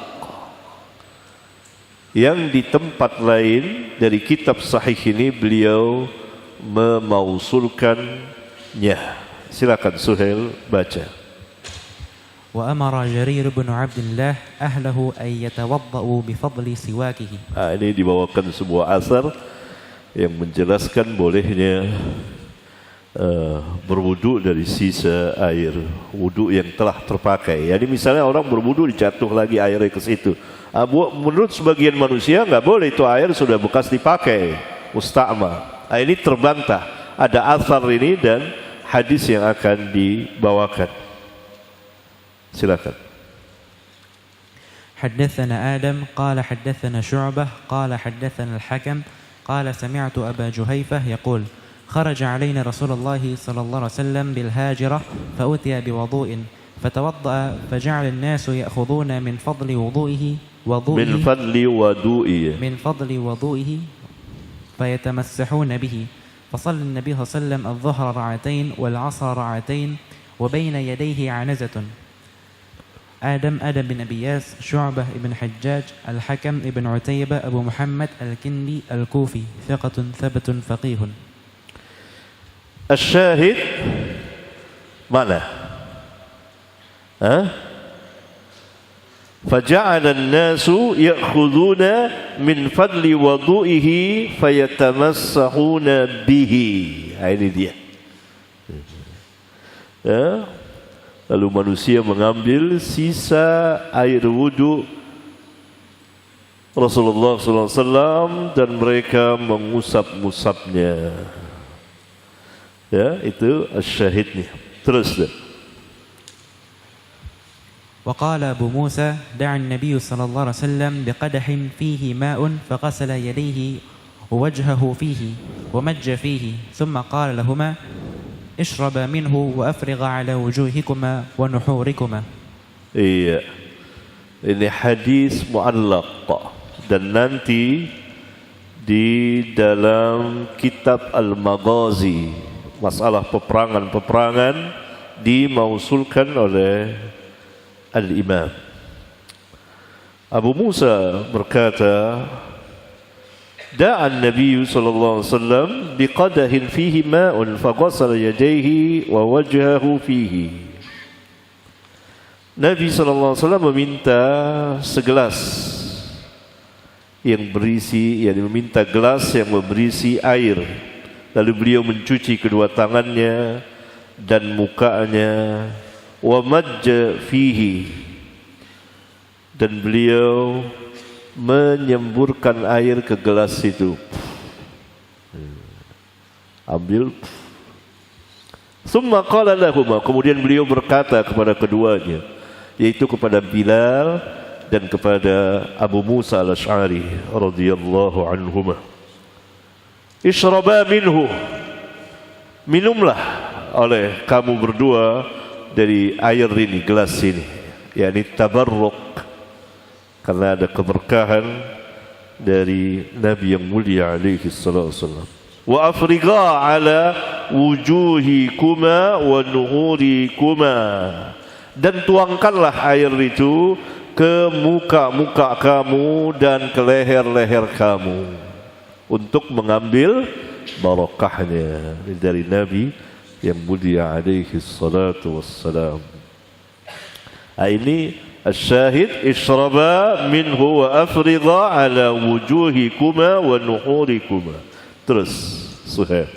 Yang di tempat lain dari kitab sahih ini beliau memausulkannya. Silakan Suhail baca. Wa amara Jarir bin Abdullah ahlahu ay yatawaddau bi fadli siwakihi. Ini dibawakan sebuah asar yang menjelaskan bolehnya berwudu dari sisa air wudu yang telah terpakai. Jadi misalnya orang berwudu dijatuh lagi airnya ke situ. Menurut sebagian manusia nggak boleh, itu air sudah bekas dipakai, musta'mal. Ini terbantah. Ada asar ini dan hadis yang akan dibawakan. Silakan. حدثنا آدم قال حدثنا شعبة قال حدثنا الحكم قال سمعت أبا جهيفة يقول خرج علينا رسول الله صلى الله عليه وسلم بالهاجرة فأتي بوضوء فتوضأ فجعل الناس يأخذون من فضل وضوئه من فضل وضوئه فيتمسحون به فصلى النبي صلى الله عليه وسلم الظهر رعتين والعصر رعتين وبين يديه عنزة. آدم بن أبياس شعبة بن حجاج الحكم بن عتيبة أبو محمد الكندي الكوفي ثقة ثبت فقيه. الشاهد mana? فجعل الناس يأخذون من فضل وضوئه فيتمسحون به. Ini dia. Lalu manusia mengambil sisa air wudu Rasulullah SAW dan mereka mengusap-ngusapnya. Ya, itu syahidnya. Terus deh. وقال أبو موسى دعا النبي صلى الله عليه وسلم بقدح فيه ماء فغسل يديه ووجهه فيه ومج فيه ثم قال لهما اشربا منه وأفرغ على وجوهكما ونحوركما. Iya, ini hadis muallaq dan nanti di dalam kitab Al-Maghazi masalah peperangan dimausulkan oleh Al-Imam Abu Musa berkata, da'a an-nabiy sallallahu alaihi wasallam biqadahin fihi ma'un faghasala yadayhi wa wajhahu fihi. Nabi sallallahu alaihi wasallam meminta segelas yang berisi, meminta gelas yang berisi air, lalu beliau mencuci kedua tangannya dan mukanya, wa majja fihi, dan beliau menyemburkan air ke gelas itu. Ambil. Summa qala lahuma, kemudian beliau berkata kepada keduanya, yaitu kepada Bilal dan kepada Abu Musa al-Ash'ari radhiyallahu anhuma, ishraba minhu, minumlah oleh kamu berdua dari air ini, gelas ini, yakni tabarruk, karena ada keberkahan dari Nabi yang mulia alaihi salatu wasallam. Wa afrigha ala wujuhikuma wa nuhurikuma, dan tuangkanlah air itu ke muka-muka kamu dan ke leher-leher kamu untuk mengambil barokahnya dari Nabi yang mulia alaihi salatu wassalam. Ini الشاهد اشربا منه وافرغا على وجوهكما ونحوركما. Terus Suhail.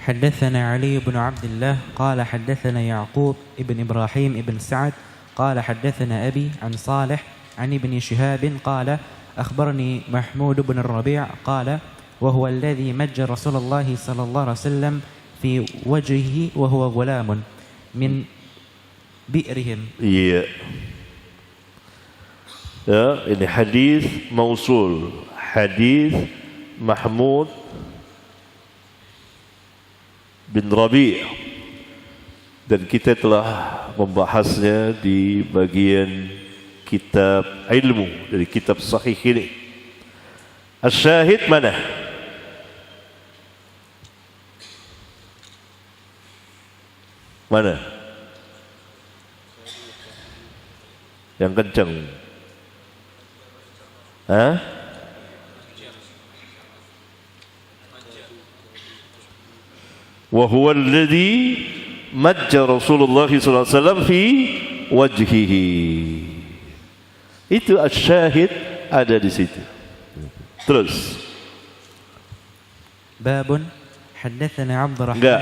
حدثنا علي بن عبد الله قال حدثنا يعقوب ابن إبراهيم ابن سعد قال حدثنا أبي عن صالح عن ابن شهاب قال أخبرني محمود بن الربيع قال وهو الذي مج رسول الله صلى الله عليه وسلم في وجهه وهو غلام من بئرهم. Iya. Ya, ini hadis mausul, hadis Mahmud bin Rabi', dan kita telah membahasnya di bagian kitab ilmu dari kitab sahih ini. Asy-syahid mana? Mana? Yang kencang. Hah? Wa huwa alladhi majja Rasulullah sallallahu alaihi wasallam fi wajhihi. Itu asy-syahid ada di situ. Terus. Babun haddatsana Abdurrahman. Enggak.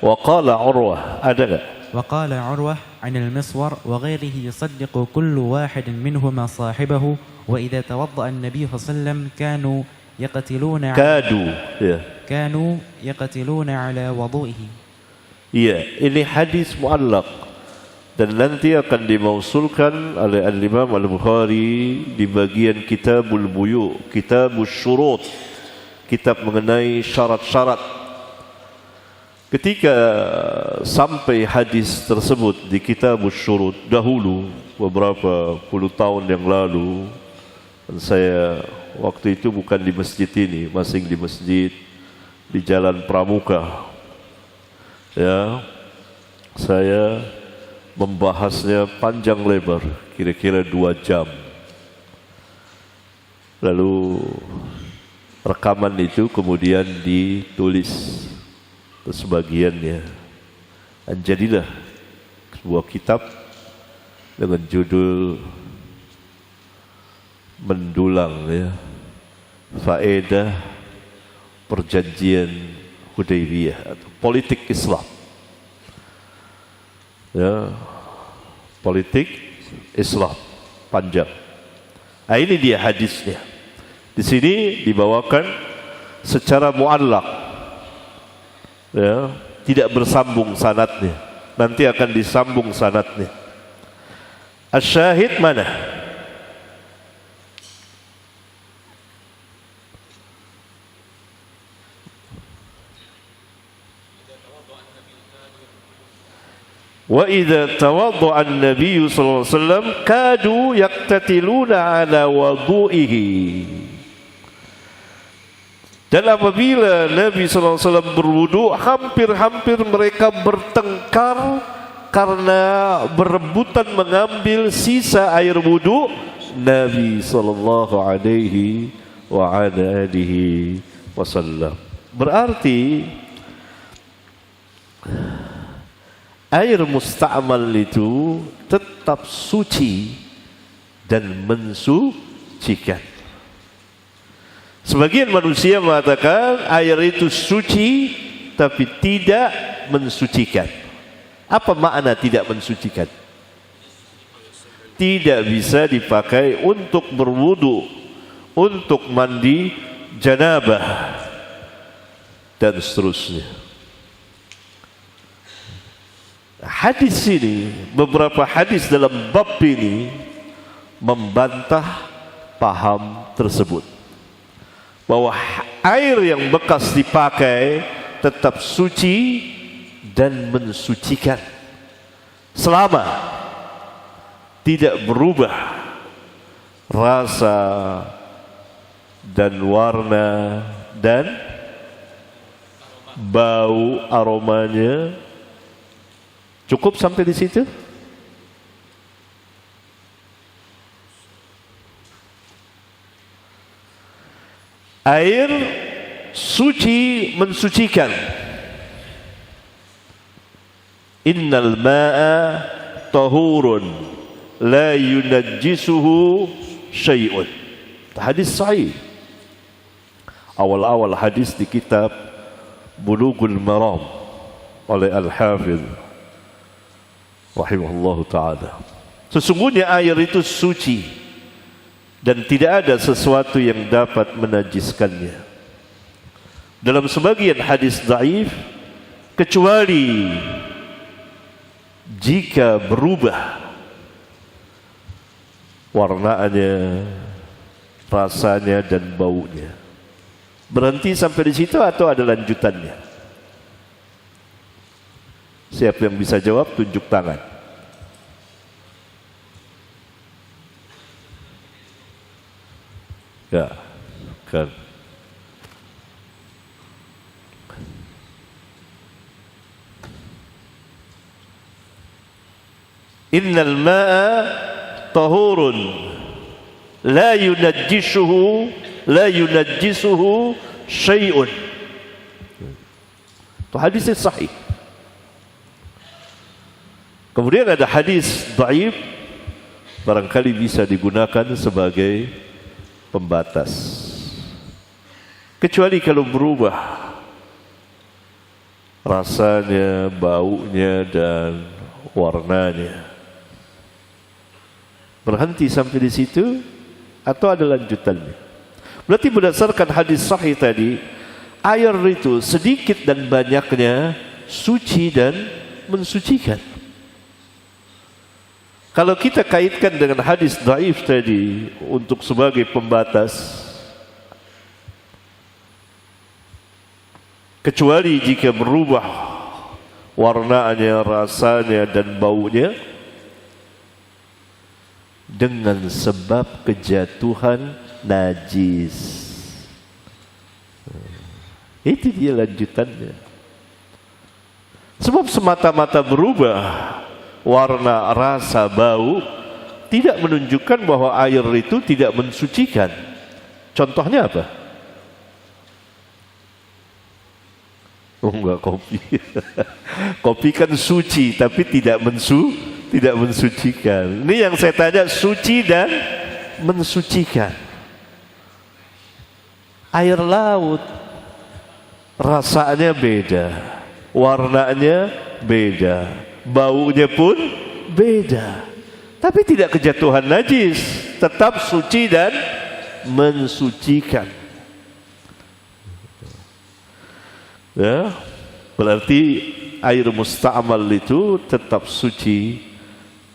Wa qala Urwah, ada enggak? وقال عروة عن المسور وغيره يصدق كل واحد منهما صاحبه وإذا توضأ النبي صلى الله عليه وسلم كانوا يقتلون على وضوئه. Iya, ini hadis muallaq dan nanti akan dimausulkan oleh Al-Imam Al-Bukhari di bagian Kitabul Buyu', Kitabul Syurut, kitab mengenai syarat-syarat. Ketika sampai hadis tersebut di Kitabul Syurut dahulu beberapa puluh tahun yang lalu, dan saya waktu itu bukan di masjid ini, masih di masjid di Jalan Pramuka. Ya, saya membahasnya panjang lebar, kira-kira 2 jam. Lalu rekaman itu kemudian ditulis sebagiannya, dan jadilah sebuah kitab dengan judul mendulang, ya, faedah perjanjian Hudaybiyah atau politik Islam. Ya, politik Islam panjang. Nah, ini dia hadisnya. Di sini dibawakan secara muallaq. Ya, tidak bersambung sanadnya. Nanti akan disambung sanadnya. Asy-syahid mana? Wa idza tawadda'a an-nabiy sallallahu alaihi wasallam kadu yaqtatiluna ala wudu'ihi. Dan apabila Nabi SAW berwudu, hampir-hampir mereka bertengkar karena berebutan mengambil sisa air wudu Nabi SAW. Berarti air musta'mal itu tetap suci dan mensucikan. Sebagian manusia mengatakan air itu suci tapi tidak mensucikan. Apa makna tidak mensucikan? Tidak bisa dipakai untuk berwudu, untuk mandi janabah, dan seterusnya. Hadis ini, beberapa hadis dalam bab ini membantah paham tersebut, bahwa air yang bekas dipakai tetap suci dan mensucikan selama tidak berubah rasa dan warna dan bau aromanya. Cukup sampai di situ? Air suci mensucikan. Innal ma'a tahurun la yunajjisuhu syai'un. Hadis sahih. Awal-awal hadis di kitab Bulughul Maram oleh Al-Hafidh rahimahullahu ta'ala. Sesungguhnya air itu suci dan tidak ada sesuatu yang dapat menajiskannya. dalam sebagian hadis dhaif kecuali jika berubah warnanya, rasanya dan baunya. Berhenti sampai di situ atau ada lanjutannya? Siapa yang bisa jawab tunjuk tangan. Ya, kan. Innal ma'a tahurun la yunajjisuhu syai'un. Itu hadis sahih. Kemudian ada hadis dhaif, barangkali bisa digunakan sebagai pembatas. Kecuali kalau berubah rasanya, baunya dan warnanya. Berhenti sampai di situ atau ada lanjutannya? Berarti berdasarkan hadis sahih tadi, air itu sedikit dan banyaknya suci dan mensucikan. Kalau kita kaitkan dengan hadis dhaif tadi untuk sebagai pembatas, kecuali jika berubah warnanya, rasanya dan baunya dengan sebab kejatuhan najis. Itu dia lanjutannya. Sebab semata-mata berubah warna, rasa, bau tidak menunjukkan bahwa air itu tidak mensucikan. Contohnya apa? Oh enggak, kopi. Kopi kan suci tapi tidak mensucikan. Ini yang saya tanya, suci dan mensucikan. Air laut rasanya beda, warnanya beda, baunya pun beda, tapi tidak kejatuhan najis, tetap suci dan mensucikan. Ya, berarti air musta'mal itu tetap suci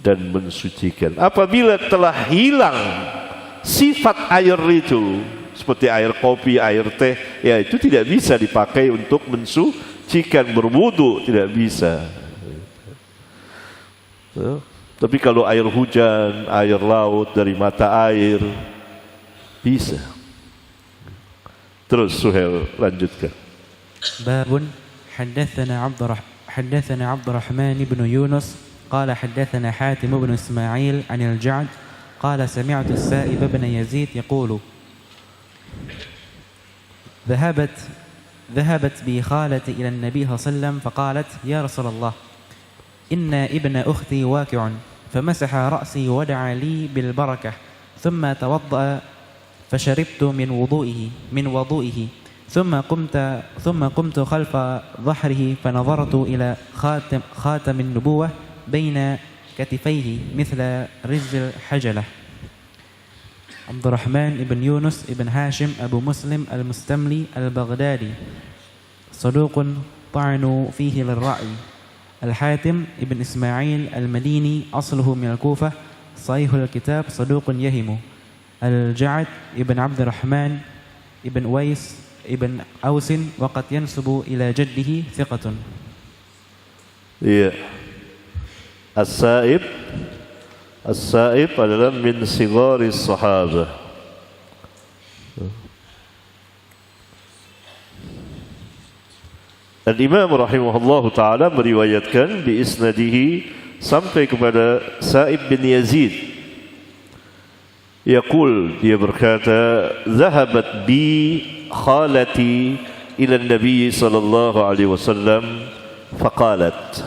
dan mensucikan. Apabila telah hilang sifat air itu, seperti air kopi, air teh, ya itu tidak bisa dipakai untuk mensucikan, berwudu tidak bisa. Ya. Tapi kalau air hujan, air laut dari mata air bisa. Terus Suhail lanjutkan. Babun حدثنا عبد الرحمن بن يونس قال حدثنا حاتم بن إسماعيل عن الجعد قال سمعت السائب بن يزيد يقول ذهبت بي خالتي إلى النبي صلى الله عليه وسلم فقالت يا رسول الله إن ابن أختي واكع فمسح رأسي ودعا لي بالبركة ثم توضأ فشربت من وضوئه ثم قمت خلف ظهره فنظرت إلى خاتم النبوة بين كتفيه مثل رز الحجلة. عبد الرحمن بن يونس بن هاشم أبو مسلم المستملي البغدادي صدوق طعن فيه للرأي. الحاتم بن إسماعيل المديني أصله من الكوفة صحيح الكتاب صدوق يهم. الجعد بن عبد الرحمن بن ويس Ibn Ausin waqad yansubu ila jaddihi thiqatun. Iya. As-Sa'ib adalah min sigharis sahabah. Al-Imam rahimahullahu ta'ala meriwayatkan bi isnadihi sampai kepada Sa'ib bin Yazid. Yaqul, dia berkata, zahabat bi khalati ila Nabi sallallahu alaihi wasallam faqalat.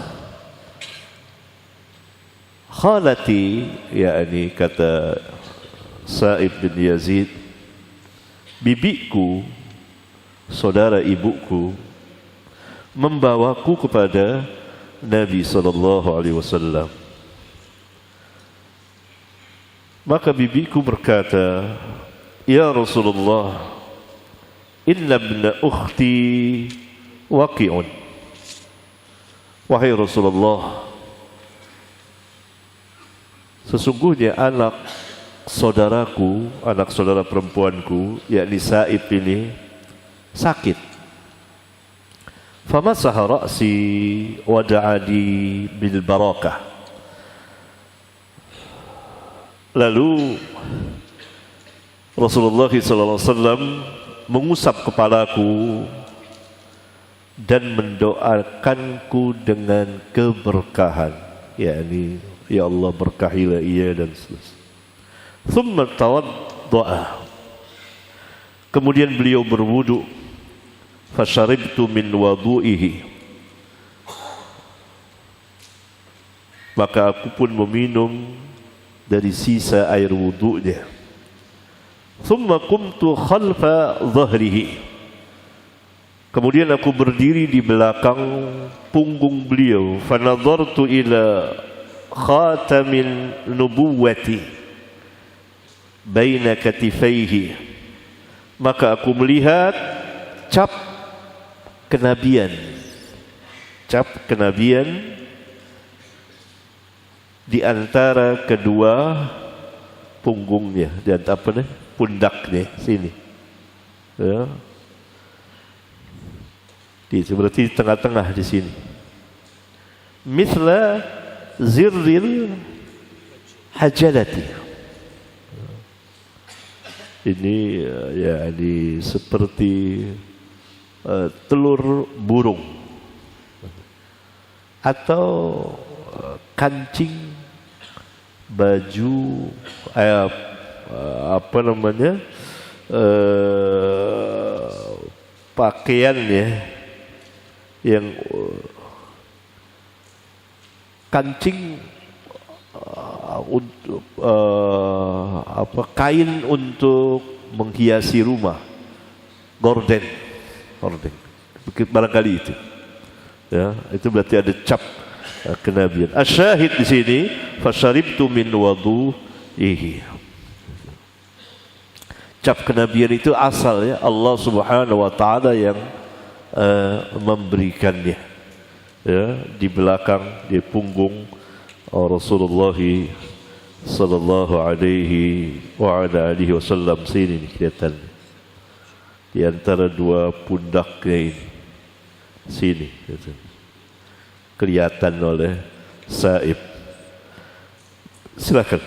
Khalati, yakni kata Sa'ib bin Yazid, bibiku, saudara ibuku, membawaku kepada Nabi sallallahu alaihi wasallam. Maka bibiku berkata, ya Rasulullah, inna ibna ukhti waqi'un. Wahai Rasulullah, sesungguhnya anak saudaraku, anak saudara perempuanku, yakni Sa'ib ini sakit. Famasaha ra'si wa da'ani bil barakah. Lalu Rasulullah SAW mengusap kepalaku dan mendoakanku dengan keberkahan, yakni ya Allah berkahilah ia dan seterusnya. Thumma tawadda'a, kemudian beliau berwudu. Fasharibtu min wadu'ihi, maka aku pun meminum dari sisa air wudu'nya. Thumma qumtu khalfa dhahrihi, kemudian aku berdiri di belakang punggung beliau. Fanadhartu ila khatamin nubuwati baina katifaihi, maka aku melihat cap kenabian di antara kedua punggungnya, di antara apa nih? Pundaknya sini. Ya. Berarti di tengah-tengah di sini. Mithla zirril hajalati. Ini ya ini seperti telur burung atau kancing baju apa namanya pakaiannya yang kancing untuk apa kain untuk menghiasi rumah, gorden barangkali itu ya, itu berarti ada cap kenabian. Asyahid di sini fasharibtu min wadu'ihi. Cap kenabian itu asalnya Allah Subhanahu wa taala yang memberikannya ya, di belakang, di punggung Rasulullah sallallahu alaihi wa ala alihi wasallam. Sini kelihatan di antara dua pundaknya ini, sini kelihatan oleh Sa'ib. Silakan.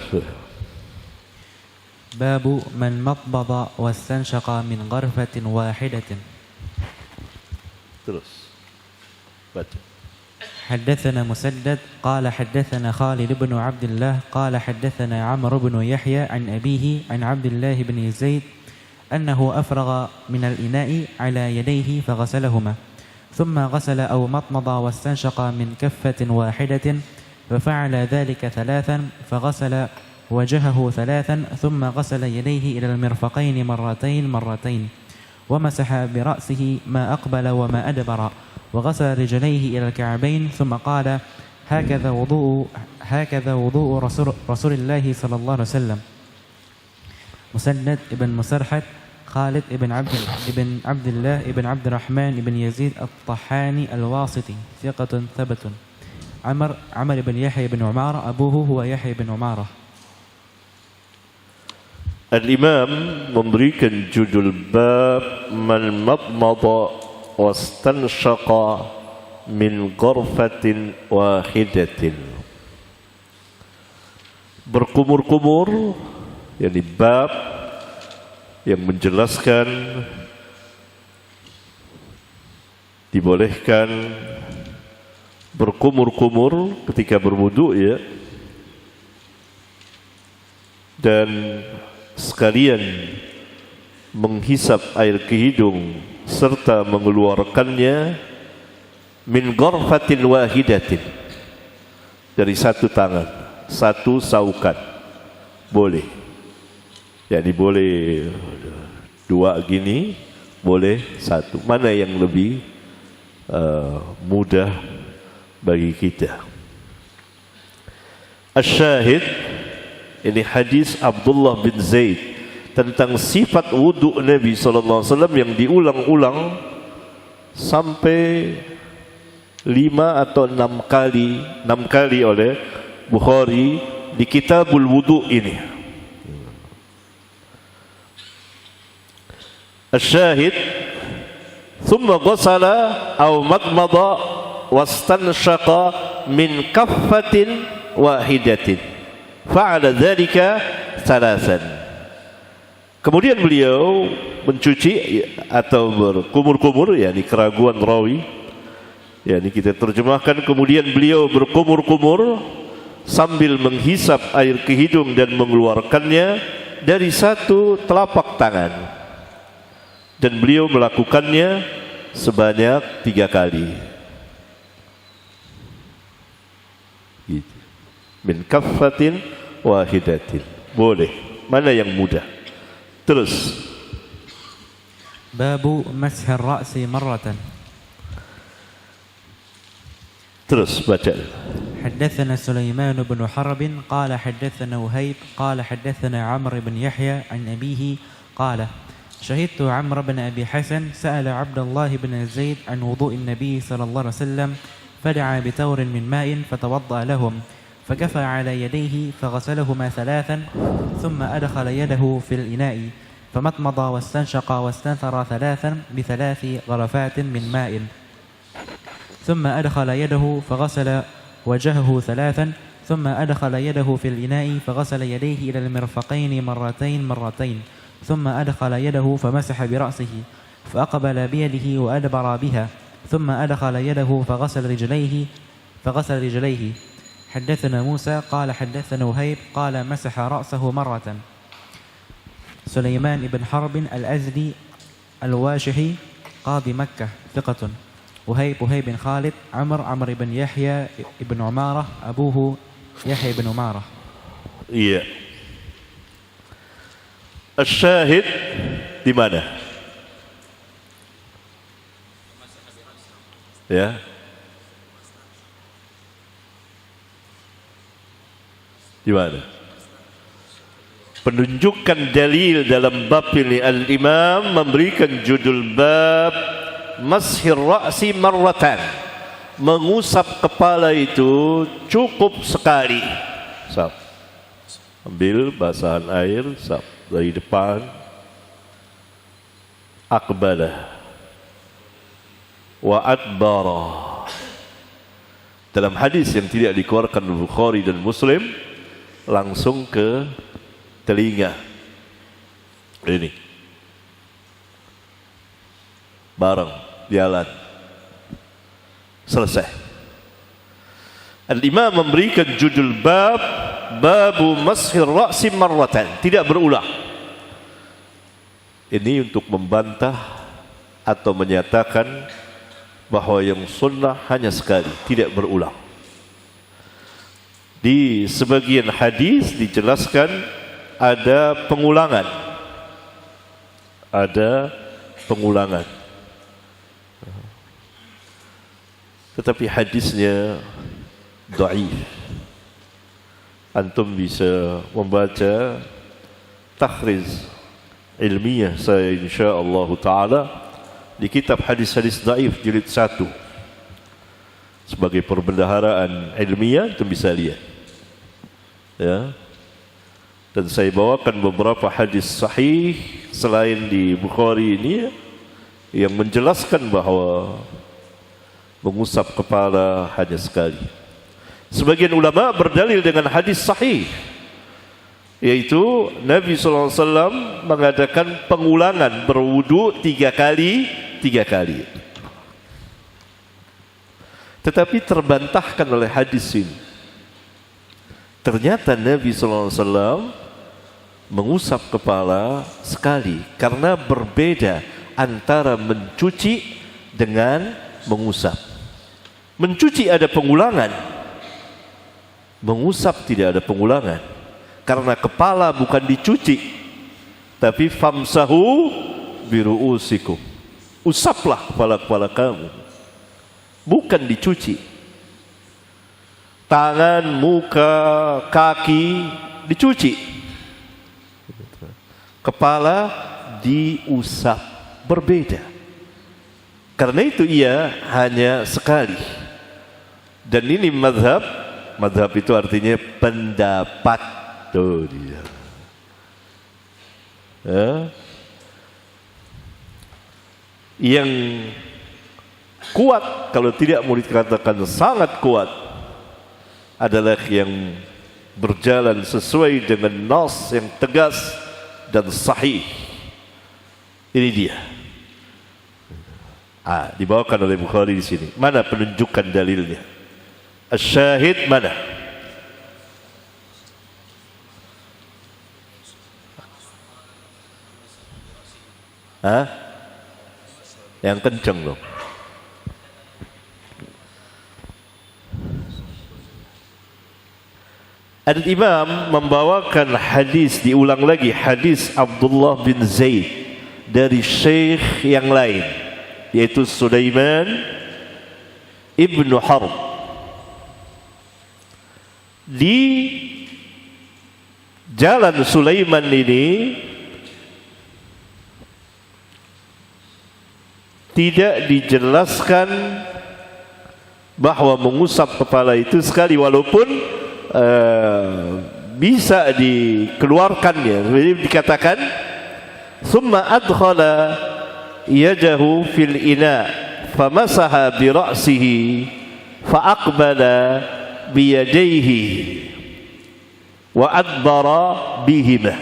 Babu man matbada wastanshaqa min gharfatin wahidatin. Terus baca. حدثنا مسدد قال حدثنا خالد بن عبد الله قال حدثنا عمرو بن يحيى عن أبيه عن عبد الله بن زيد أنه أفرغ من الإناء على يديه فغسلهما ثم غسل أو مضمض واستنشق من كفة واحدة ففعل ذلك ثلاثا فغسل وجهه ثلاثا ثم غسل يديه إلى المرفقين مرتين ومسح برأسه ما أقبل وما أدبر وغسل رجليه إلى الكعبين ثم قال هكذا وضوء رسول الله صلى الله عليه وسلم. مسدد ابن مسرحد خالد ابن عبد الله ابن عبد الرحمن ابن يزيد الطحاني الواسطي ثقة ثبت. عمر بن يحيى بن عمارة أبوه هو يحيى بن عمارة. Al-Imam memberikan judul bab man madmada wastanshaqa min gharfatin wahidatin. Berkumur-kumur, yakni bab yang menjelaskan dibolehkan berkumur-kumur ketika berwudu ya, dan sekalian menghisap air ke hidung serta mengeluarkannya min gharfatin wahidatin, dari satu tangan, satu saukan boleh, jadi boleh dua gini, boleh satu, mana yang lebih mudah bagi kita. Asyahid, ini hadis Abdullah bin Zaid tentang sifat wudhu Nabi sallallahu alaihi wasallam yang diulang-ulang sampai 5 atau 6 kali oleh Bukhari di Kitabul Wudhu ini. Asy-syahid thumma ghasala aw madmada wastanshaqa min kaffatin wahidatin fa'ala dzalika thalathan. Kemudian beliau mencuci atau berkumur-kumur, yakni keraguan rawi, yakni kita terjemahkan, kemudian beliau berkumur-kumur sambil menghisap air ke hidung dan mengeluarkannya dari satu telapak tangan, dan beliau melakukannya sebanyak 3 kali. Gitu. Min kaffatin wahidatin. Boleh. Mana yang mudah? Terus. Babu mashar ra'si marratan. Terus baca. حدثنا سليمان بن حرب قال حدثنا وهيب قال حدثنا عمرو بن يحيى عن أبيه قال شهدت عمرو بن أبي حسن سأل عبد الله بن زيد عن وضوء النبي صلى الله عليه وسلم فدعا بتور من ماء فتوضأ لهم فكفى على يديه فغسلهما 3 ثم أدخل يده في الإناء فمضمض واستنشق واستنثر 3 ب3 غرفات من ماء ثم أدخل يده فغسل وجهه 3 ثم أدخل يده في الإناء فغسل يديه إلى المرفقين مرتين ثم أدخل يده فمسح برأسه فأقبل بيده وأدبر بها ثم أدخل يده فغسل رجليه حدثنا موسى قال حدثنا وهيب قال مسح رأسه مرة. سليمان بن حرب الأزدي الواشحي قاضي مكة ثقة. وهيب بن خالد عمرو بن يحيى بن عمارة أبوه يحيى بن عمارة. Iya. Asy-syahid di mana? Ya. Di mana? Penunjukan dalil dalam bab ini, al-imam memberikan judul bab mashir ra'si marratan, mengusap kepala itu cukup sekali. Sap. Ambil basahan air, sap dari depan, aqbala wa adbara. Dalam hadis yang tidak dikeluarkan Bukhari dan Muslim, langsung ke telinga. Ini bareng jalan, selesai. Al-imam memberikan judul bab babu mashir ra'si marratan, tidak berulang. Ini untuk membantah atau menyatakan bahwa yang sunnah hanya sekali, tidak berulang. Di sebagian hadis dijelaskan ada pengulangan. Tetapi hadisnya dhaif. Antum bisa membaca takhriz ilmiah saya insyaallah taala di kitab hadis-hadis dhaif jilid 1. Sebagai perbendaharaan ilmiah itu bisa lihat. Ya. Dan saya bawakan beberapa hadis sahih selain di Bukhari ini yang menjelaskan bahwa mengusap kepala hanya sekali. Sebagian ulama berdalil dengan hadis sahih, yaitu Nabi SAW mengadakan pengulangan berwudu 3 kali. Tetapi terbantahkan oleh hadis ini. Ternyata Nabi SAW mengusap kepala sekali, karena berbeda antara mencuci dengan mengusap. Mencuci ada pengulangan, mengusap tidak ada pengulangan. Karena kepala bukan dicuci, tapi famsahu biru'usikum, usaplah kepala-kepala kamu, bukan dicuci. Tangan, muka, kaki dicuci. kepala diusap, berbeda. Karena itu ia hanya sekali. Dan ini mazhab itu artinya pendapat. Tuh dia. Ya. Yang kuat, kalau tidak mau dikatakan sangat kuat, adalah yang berjalan sesuai dengan nas yang tegas dan sahih. Ini dia. Dibawakan oleh Bukhari di sini. Mana penunjukan dalilnya? Asy-syahid mana? Yang kenceng dong. Al-Imam membawakan hadis, diulang lagi hadis Abdullah bin Zaid dari syekh yang lain, yaitu Sulaiman ibnu Harb. Di jalan Sulaiman ini tidak dijelaskan bahwa mengusap kepala itu sekali, walaupun bisa dikeluarkannya. Jadi dikatakan summa adkhala yadahu fil ina famasaha bi ra'sihi fa aqbala bi yadayhi wa adbara bihima.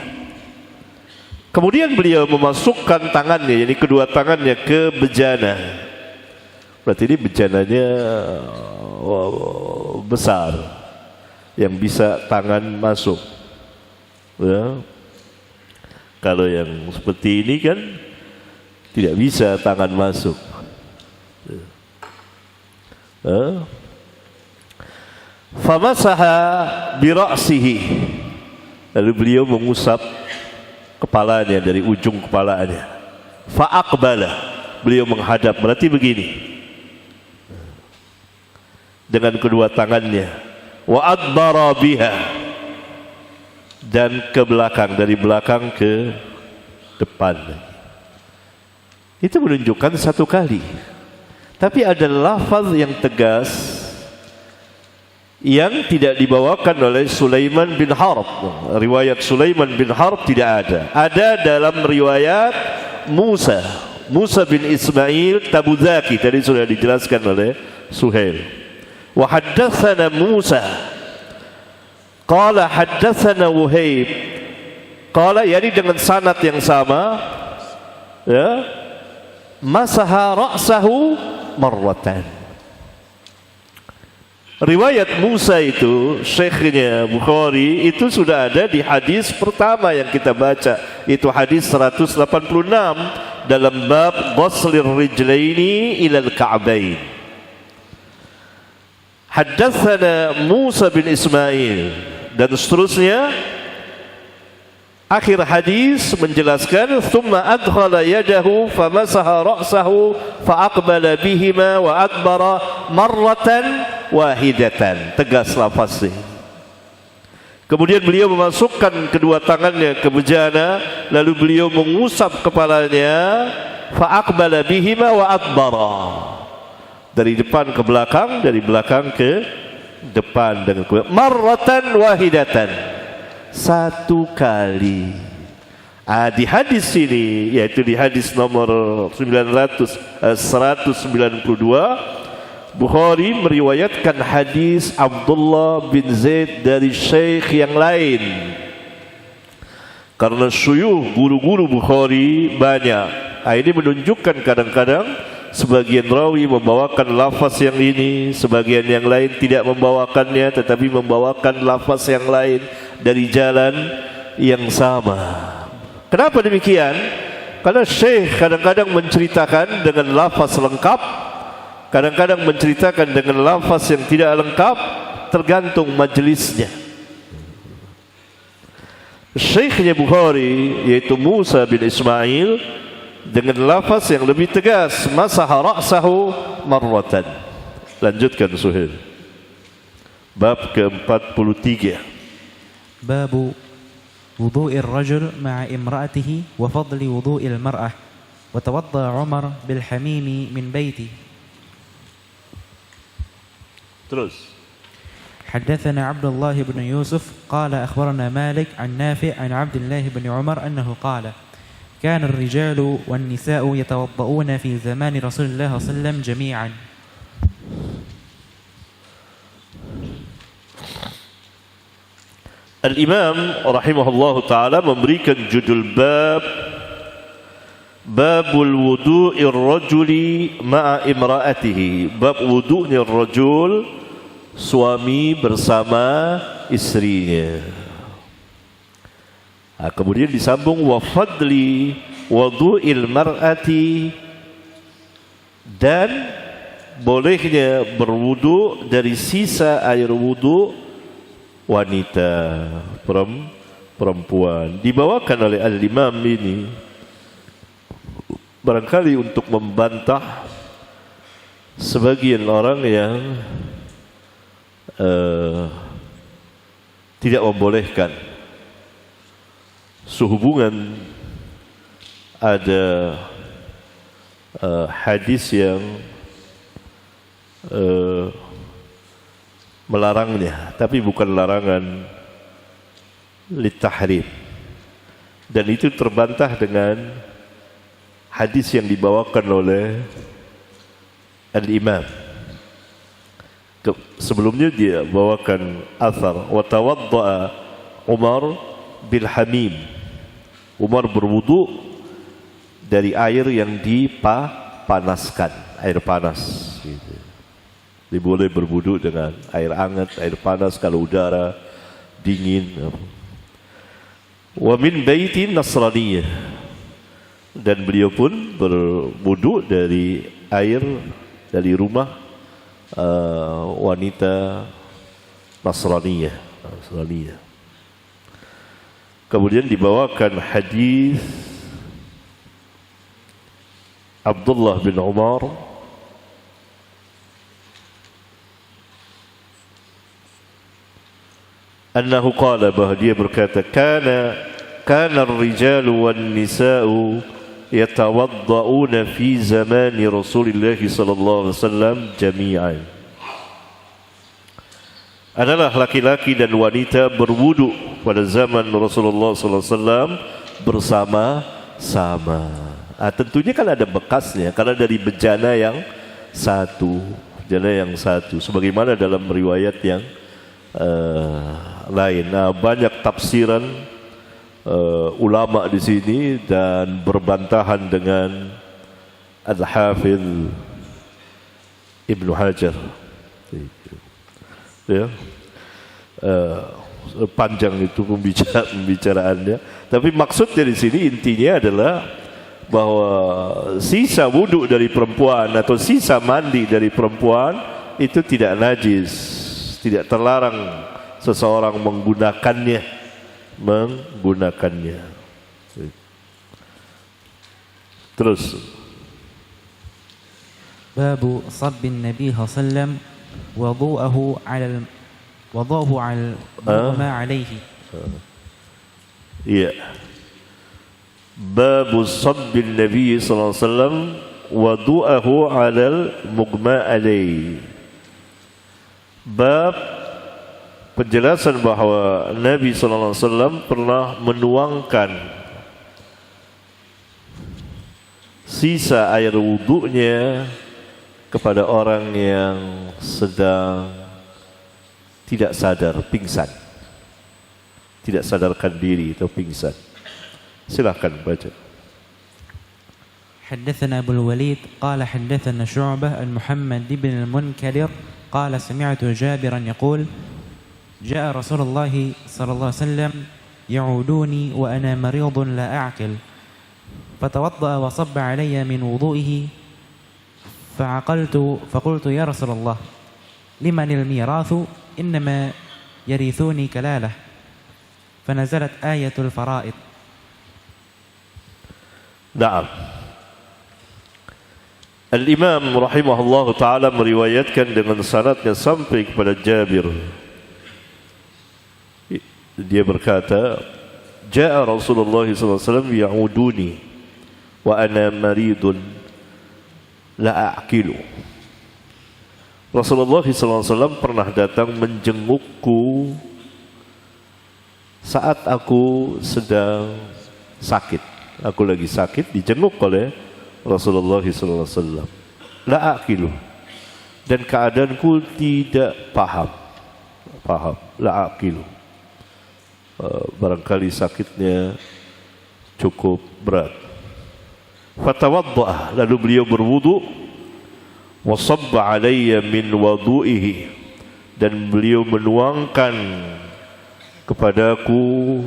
Kemudian beliau memasukkan tangannya, yakni kedua tangannya ke bejana. Berarti ini bejananya besar, yang bisa tangan masuk. Ya. Kalau yang seperti ini kan tidak bisa tangan masuk. Famasaha bi ra'sihi. Lalu beliau mengusap kepalanya dari ujung kepalanya. Fa aqbala, beliau menghadap, berarti begini. Dengan kedua tangannya. Wa adbara biha, dan ke belakang, dari belakang ke depan. Itu menunjukkan satu kali. Tapi ada lafaz yang tegas yang tidak dibawakan oleh Sulaiman bin Harb. Riwayat Sulaiman bin Harb tidak ada. Ada dalam riwayat Musa bin Ismail Tabuzaki, tadi sudah dijelaskan oleh Suhail. Wa haddatsana Musa qala haddatsana Wuhaib qala, yani dengan sanad yang sama, ya, masaha ra'sahu marratan. Riwayat Musa itu, syekhnya Bukhari, itu sudah ada di hadis pertama yang kita baca, itu hadis 186 dalam bab ghuslir rijlaini ilal ka'bain. Haddatsana Musa bin Ismail, dan seterusnya. Akhir hadis menjelaskan thumma adkhala yadahu famasaha ra'sahu fa aqbala bihima wa adbara marratan wahidatan. Tegas lafaznya. Kemudian beliau memasukkan kedua tangannya ke bejana, lalu beliau mengusap kepalanya, fa aqbala bihima wa adbara. Dari depan ke belakang, dari belakang ke depan, dengan marratan wahidatan, satu kali. Di hadis ini, yaitu di hadis nomor 192, Bukhari meriwayatkan hadis Abdullah bin Zaid dari syekh yang lain. Karena syuyukh, guru-guru Bukhari banyak. Ini menunjukkan kadang-kadang sebagian rawi membawakan lafaz yang ini, sebagian yang lain tidak membawakannya, tetapi membawakan lafaz yang lain dari jalan yang sama. Kenapa demikian? Karena syekh kadang-kadang menceritakan dengan lafaz lengkap, kadang-kadang menceritakan dengan lafaz yang tidak lengkap, tergantung majelisnya. Syekhnya Bukhari, yaitu Musa bin Ismail, dengan lafaz yang lebih tegas, masaha ra'sahu marratan. Lanjutkan Suhail. Bab ke-43. Babu وضوء الرجل مع امرأته وفضل وضوء المرأة وتوضأ عمر بالحميم من بيته. Terus. حدثنا عبد الله بن يوسف قال أخبرنا مالك عن نافع عن عبد الله بن عمر أنه قال كان الرجال والنساء يتوضؤون في زمان رسول الله صلى الله عليه وسلم جميعا. Al-Imam rahimahullahu ta'ala memberikan judul Babul wudu'ir rajuli ma'a imra'atihi. Bab wudu'nya rajul, suami bersama istrinya. Kemudian disambung wa fadli wudu'il mar'ati, dan bolehnya berwudu dari sisa air wudu wanita, perempuan. Dibawakan oleh Al-Imam ini barangkali untuk membantah sebagian orang yang tidak membolehkan sehubungan ada hadis yang melarangnya, tapi bukan larangan litahrim, dan itu terbantah dengan hadis yang dibawakan oleh Al-Imam. Sebelumnya dia bawakan athar wa tawadda'a Umar bil hamim. Umar berwudu dari air yang dipanaskan, air panas gitu. Dia boleh berwudu dengan air hangat, air panas kalau udara dingin. Wa min baitin nasraniyah, dan beliau pun berwudu dari air dari rumah wanita Nasraniyah. Kemudian dibawakan hadis Abdullah bin Umar annahu qala, bahwa dia berkata kana ar-rijalu wan nisa'u yatawadda'una fi zamani Rasulillah sallallahu alaihi wasallam jami'an. Adalah laki-laki dan wanita berwudu pada zaman Rasulullah sallallahu alaihi wasallam bersama-sama. Tentunya kan ada bekasnya karena dari bejana yang satu, sebagaimana dalam riwayat yang lain. Banyak tafsiran ulama di sini dan berbantahan dengan Al-Hafidh Ibnu Hajar. Ya, panjang itu pembicaraannya. Tapi maksudnya di sini intinya adalah bahwa sisa wudu dari perempuan atau sisa mandi dari perempuan itu tidak najis, tidak terlarang seseorang menggunakannya. Terus Babu sabbin Nabi sallallahu alaihi wasallam wudu'ahu 'ala ma 'alaihi. Iya. Babu sabbin Nabi sallallahu alaihi wasallam wudu'ahu 'ala al-mughma 'alaihi. Bab penjelasan bahawa Nabi sallallahu alaihi wasallam pernah menuangkan sisa air wudunya kepada orang yang sedang tidak sadar, pingsan, tidak sadarkan diri atau pingsan. Silakan baca. حدثنا أبو الوليد قال حدثنا شعبة عن محمد بن المنكدر قال سمعت جابرا يقول جاء رسول الله صلى الله عليه وسلم يعودوني وأنا مريض لا أعقل فتوضأ وصب علي من وضوئه فقلت يا رسول الله لمن الميراث إنما يرثوني كلالة فنزلت آية الفرائض. نعم. Al-Imam rahimahullah ta'ala meriwayatkan dengan sanadnya sampai kepada Jabir. Dia berkata, Ja'a Rasulullah SAW ya'uduni wa ana maridun la a'qilu. Rasulullah SAW pernah datang menjengukku saat aku sedang sakit. Aku lagi sakit, dijenguk oleh Rasulullah SAW. La a'qilu, dan keadaanku tidak paham. La aqilu. Barangkali sakitnya cukup berat. Fatawadda'a, lalu beliau berwudu. Wa sabba alayya min wudu'ihi, dan beliau menuangkan kepadaku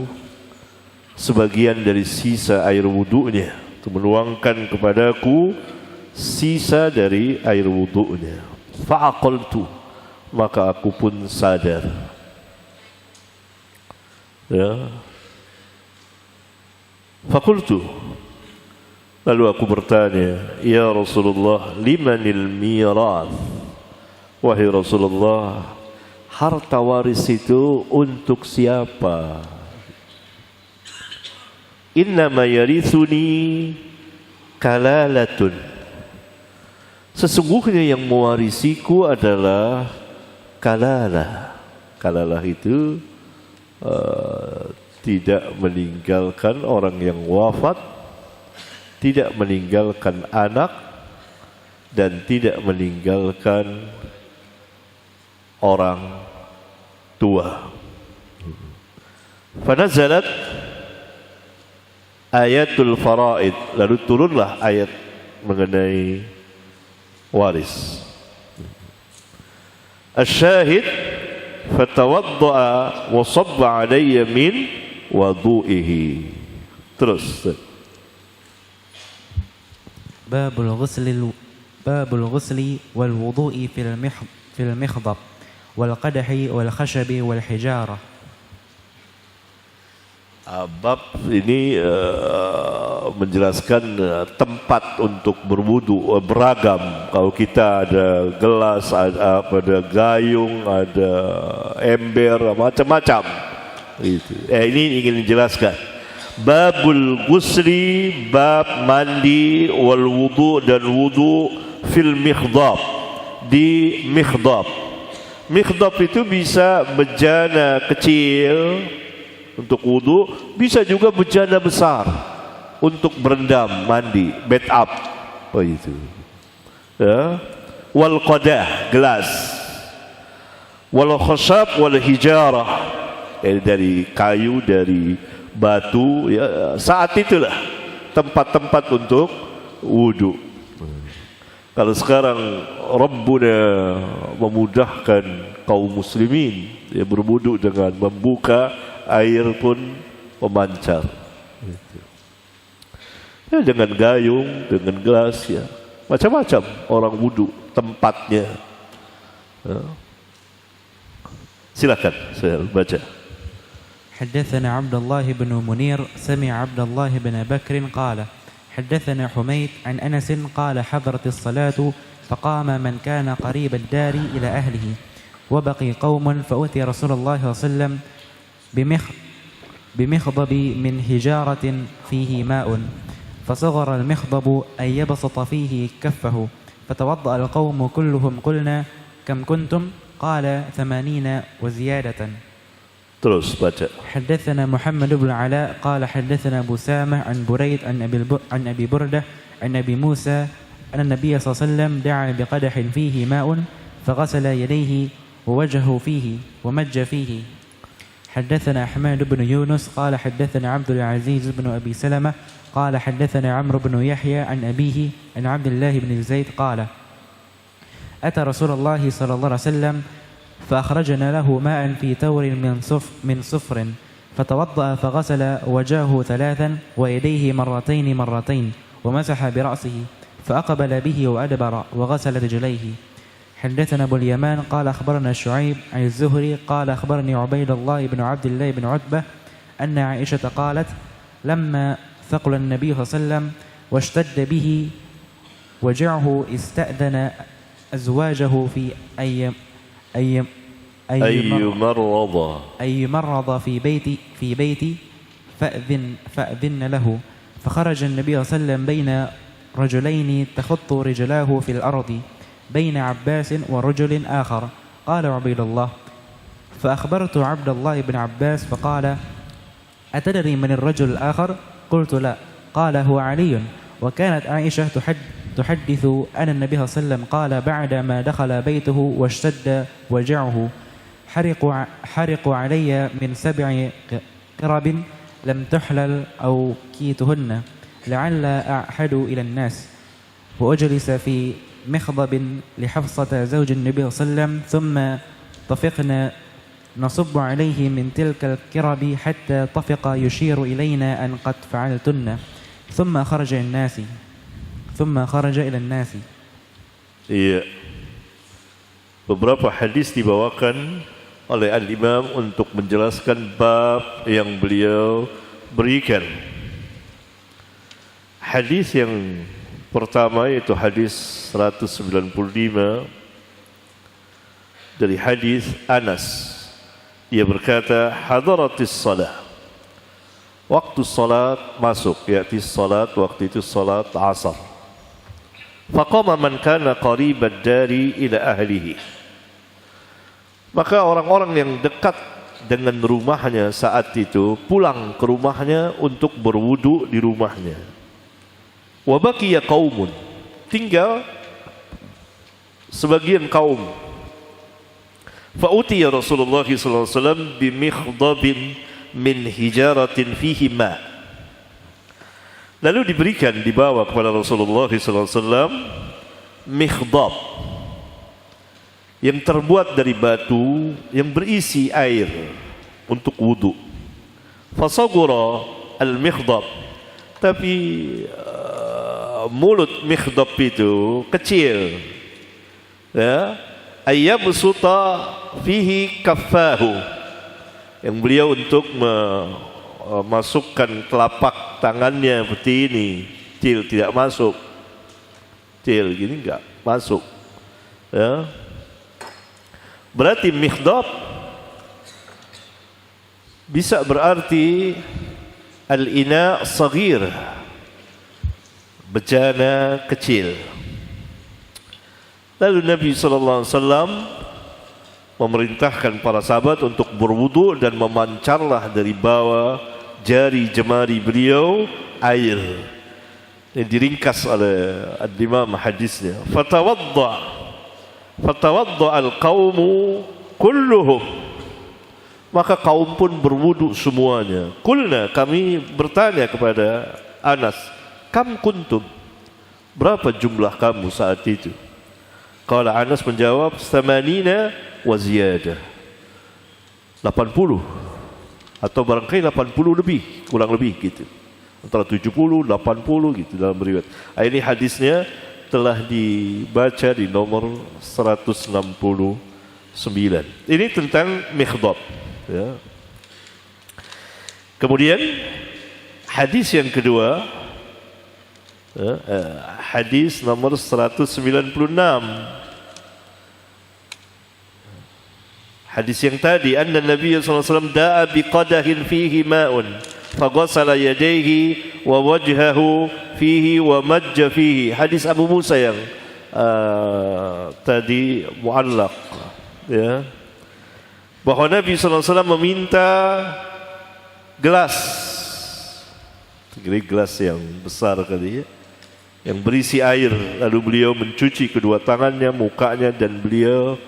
sebagian dari sisa air wudunya. Menuangkan kepadaku sisa dari air wudunya. Fa'aqaltu, maka aku pun sadar. Ya. Fakultu, lalu aku bertanya, ya Rasulullah, limanil mirath? Wahai Rasulullah, harta waris itu untuk siapa? Innama yarithuni kalalatun, sesungguhnya yang mewarisiku adalah kalalah. Kalalah itu tidak meninggalkan orang yang wafat, tidak meninggalkan anak, dan tidak meninggalkan orang tua. Fanazalat ayatul faraid, lalu turunlah ayat mengenai waris. Asyahid, fatawadda'a wa sabba alayya min wudu'ihi. Terus. Babul ghusli wal wudu'i fil mikhdab wal qadahi wal khashabi wal hijarah. Bab ini menjelaskan tempat untuk berwudu beragam. Kalau kita ada gelas, ada gayung, ada ember, macam-macam. Ini ingin dijelaskan. Babul ghusli, bab mandi, wal wudu, dan wudu fil mikhdab, di mikhdab. Mikhdab itu bisa bejana kecil untuk wudu, bisa juga bejana besar untuk berendam, mandi, bathtub. Oh itu. Ya. Wal qadah, gelas. Wal khashab wal hijarah, dari kayu, dari batu, ya, saat itulah tempat-tempat untuk wudu. Kalau sekarang Rabbuna memudahkan kaum muslimin, ya, berwudu dengan membuka, air pun memancar. Ya, dengan gayung, dengan gelas, ya, macam-macam orang wudu tempatnya. Ya. Silakan saya baca. حدثنا عبد الله بن منير سمع عبد الله بن بكر قال حدثنا حميد عن أنس قال حضرت الصلاة فقام من كان قريب الدار إلى أهله وبقي قوم فأتي رسول الله صلى الله عليه وسلم بمخضب من حجارة فيه ماء فصغر المخضب أن يبسط فيه كفه فتوضأ القوم كلهم قلنا كم كنتم قال 80 وزيادة. Terus baca. حدثنا محمد بن علاء قال حدثنا أبو سامة عن بريد عن أبي بردة عن أبي موسى أن النبي صلى الله عليه وسلم دعا بقدح فيه ماء فغسل يديه ووجهه فيه ومج فيه. حدثنا أحمد بن يونس قال حدثنا عبد العزيز بن أبي سلمة قال حدثنا عمرو بن يحيى عن أبيه عن عبد الله بن زيد قال أتى رسول الله صلى الله عليه وسلم فأخرجنا له ماء في تور من صفر فتوضأ فغسل وجهه 3 ويديه مرتين ومسح برأسه فأقبل به وأدبر وغسل رجليه. حدثنا أبو اليمان قال أخبرنا شعيب عن الزهري قال أخبرني عبيد الله بن عبد الله بن عتبة أن عائشة قالت لما ثقل النبي صلى الله عليه وسلم واشتد به وجعه استأذن أزواجه في أي مرض في بيتي فأذن له فخرج النبي صلى الله عليه وسلم بين رجلين تخط رجلاه في الأرض بين عباس ورجل آخر. قال عبيد الله: فأخبرت عبد الله بن عباس فقال: أتدري من الرجل الآخر؟ قلت: لا. قال: هو علي. وكانت عائشة تحدث أن النبي صلى الله عليه وسلم قال بعدما دخل بيته واشتد وجعه: حرقوا علي من 7 قرب لم تحلل أو كيتهن لعل أعحد إلى الناس. وأجلس في مخضب لحفصة زوج النبي صلى الله عليه وسلم ثم طفقنا نصب عليه من تلك الكرب حتى طفق يشير إلينا أن قد فعلتن ثم خرج إلى الناس. Iya. Beberapa hadis dibawakan oleh Al-Imam untuk menjelaskan bab yang beliau berikan. Hadis yang pertama yaitu hadis 195 dari hadis Anas. Ia berkata, hadaratis salah. Waktu salat masuk, yaitu salat waktu itu salat asar. Faqama man kana qaribad dari ila ahlihi. Maka orang-orang yang dekat dengan rumahnya saat itu pulang ke rumahnya untuk berwudu di rumahnya. Wa baqiya qaumun, tinggal sebagian kaum. Fa utiya Rasulullah sallallahu alaihi wasallam bi mikhdabin min hijaratin fihi ma. Lalu dibawa kepada Rasulullah sallallahu alaihi wasallam mikhdab yang terbuat dari batu yang berisi air untuk wudu. Fasagura al-mikhdab, tapi mulut mikhdab itu kecil. Ya, ayyabsuta fihi kaffahu, yang beliau untuk memasukkan telapak tangannya seperti ini. Kecil, tidak masuk. Kecil gini enggak masuk. Ya. Berarti mikhdab bisa berarti al-ina saghir, bejana kecil. Lalu Nabi sallallahu alaihi wasallam memerintahkan para sahabat untuk berwudu dan memancarlah dari bawah jari jemari beliau air. Yang diringkas oleh al-Imam hadisnya. Fatawadda al-qawmu kulluhum, maka kaum pun berwudu semuanya. Kulna, kami bertanya kepada Anas, kam kuntum, berapa jumlah kamu saat itu? Qala, Anas menjawab, 80 wa ziyadah, 80 atau barangkali 80 lebih, kurang lebih gitu, antara 70, 80 gitu dalam riwayat. Ini hadisnya telah dibaca di nomor 169. Ini tentang mikhdab, ya. Kemudian hadis yang kedua, hadis nomor 196. Hadis yang tadi, anna Nabi sallallahu alaihi wasallam da'a biqadahin fihi ma'un faghassala yadayhi wa wajhahu fihi wa majja fihi. Hadis Abu Musa yang tadi muallaq, ya, bahwa Nabi sallallahu alaihi wasallam meminta gelas, gelas yang besar tadi, ya, yang berisi air, lalu beliau mencuci kedua tangannya, mukanya, dan beliau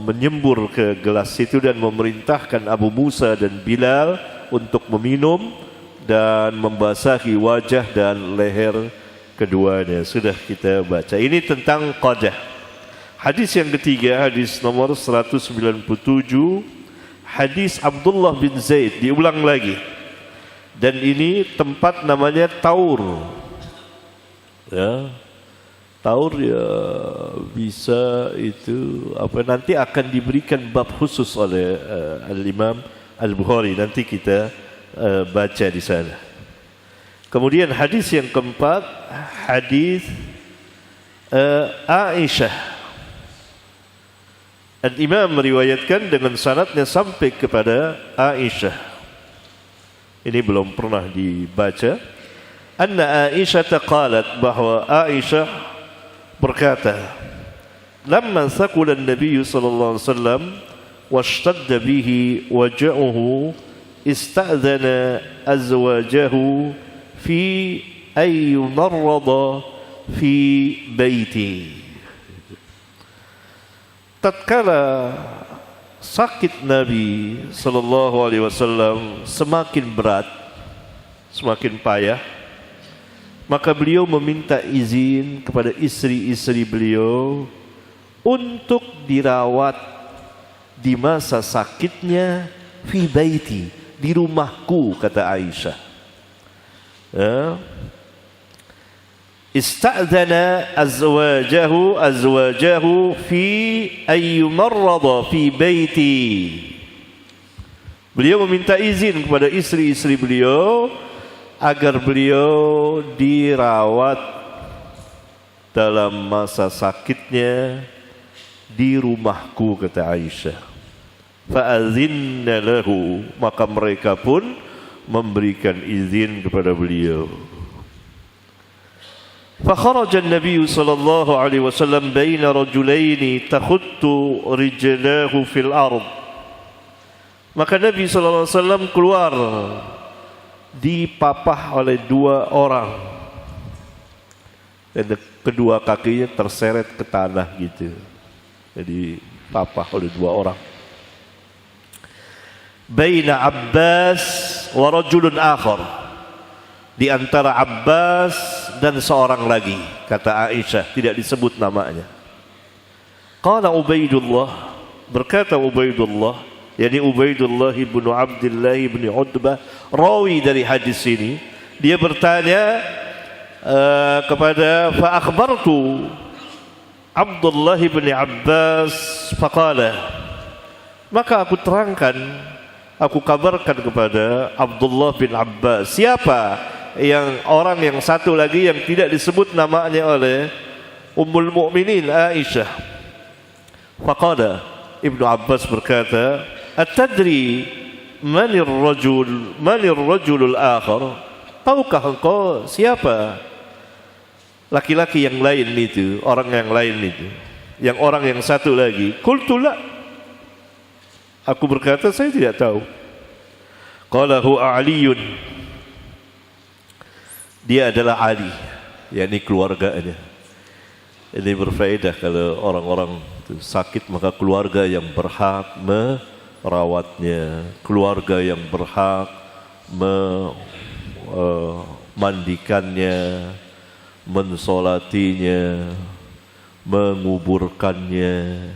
menyembur ke gelas itu dan memerintahkan Abu Musa dan Bilal untuk meminum dan membasahi wajah dan leher keduanya. Sudah kita baca. Ini tentang qadah. Hadis yang ketiga, hadis nomor 197, hadis Abdullah bin Zaid, diulang lagi. Dan ini tempat namanya Taur. Ya. Taur ya bisa itu apa, nanti akan diberikan bab khusus oleh Al-Imam Al-Bukhari, nanti kita baca di sana. Kemudian hadis yang keempat, hadis Aisyah. Al-Imam meriwayatkan dengan sanadnya sampai kepada Aisyah. ini belum pernah dibaca. Anna Aisyah qalat, bahwa Aisyah berkata, lamma thaqula an-nabiy sallallahu alaihi wasallam washtadda bihi waja'uhu ista'dhana azwajahu fi ay yumarrada fi baiti. Tatkala sakit Nabi sallallahu alaihi wasallam semakin berat, semakin payah, maka beliau meminta izin kepada istri-istri beliau untuk dirawat di masa sakitnya fi baiti, di rumahku, kata Aisyah. Ista'dhana azwajahu fi ayyumarrada fi baiti. Beliau meminta izin kepada istri-istri beliau agar beliau dirawat dalam masa sakitnya di rumahku, kata Aisyah. Fa'adzinna lahu, maka mereka pun memberikan izin kepada beliau. فخرج النبي صلى الله عليه وسلم بين رجلين تخط رجلاه في الأرض. Maka Nabi SAW keluar dipapah oleh dua orang dan kedua kakinya terseret ke tanah gitu. Jadi papah oleh dua orang. Baina Abbas wa rajulun akhar, di antara Abbas dan seorang lagi, kata Aisyah, tidak disebut namanya. Qala Ubaidullah, berkata Ubaidullah, yakni Ubaidullah ibnu Abdullah ibnu Utbah, rawi dari hadis ini, dia bertanya kepada fa akhbartu Abdullah ibn Abbas faqala, maka aku terangkan, aku kabarkan kepada Abdullah bin Abbas, siapa yang orang yang satu lagi yang tidak disebut namanya oleh Ummul Mukminin Aisyah. Faqala, Ibnu Abbas berkata, "Atadri manir rajulul akhar?" Tahukah engkau siapa laki-laki yang lain itu, orang yang lain itu, yang orang yang satu lagi? Qultu la, aku berkata saya tidak tahu. Qala huwa Aliyun, dia adalah Ali, yakni keluarganya. Ini berfaedah kalau orang-orang sakit, maka keluarga yang berhak merawatnya, keluarga yang berhak memandikannya, mensolatinya, menguburkannya.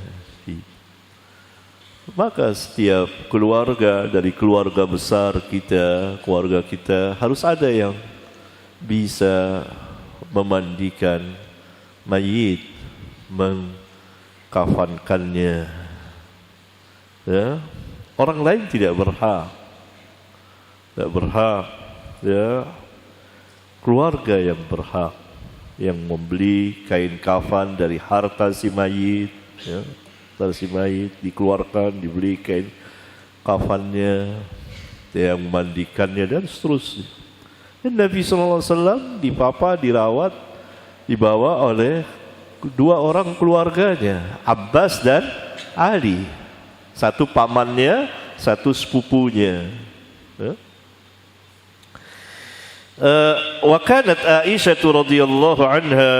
Maka setiap keluarga dari keluarga besar kita, keluarga kita harus ada yang bisa memandikan mayit, mengkafankannya. Ya, orang lain tidak berhak, ya, keluarga yang berhak, yang membeli kain kafan dari harta si mayit, ya, harta si mayit dikeluarkan, dibeli kain kafannya, yang memandikannya dan seterusnya. Dan Nabi SAW dipapa, dirawat, dibawa oleh dua orang keluarganya, Abbas dan Ali, satu pamannya, satu sepupunya. Wa kanat Aisyah radhiyallahu anha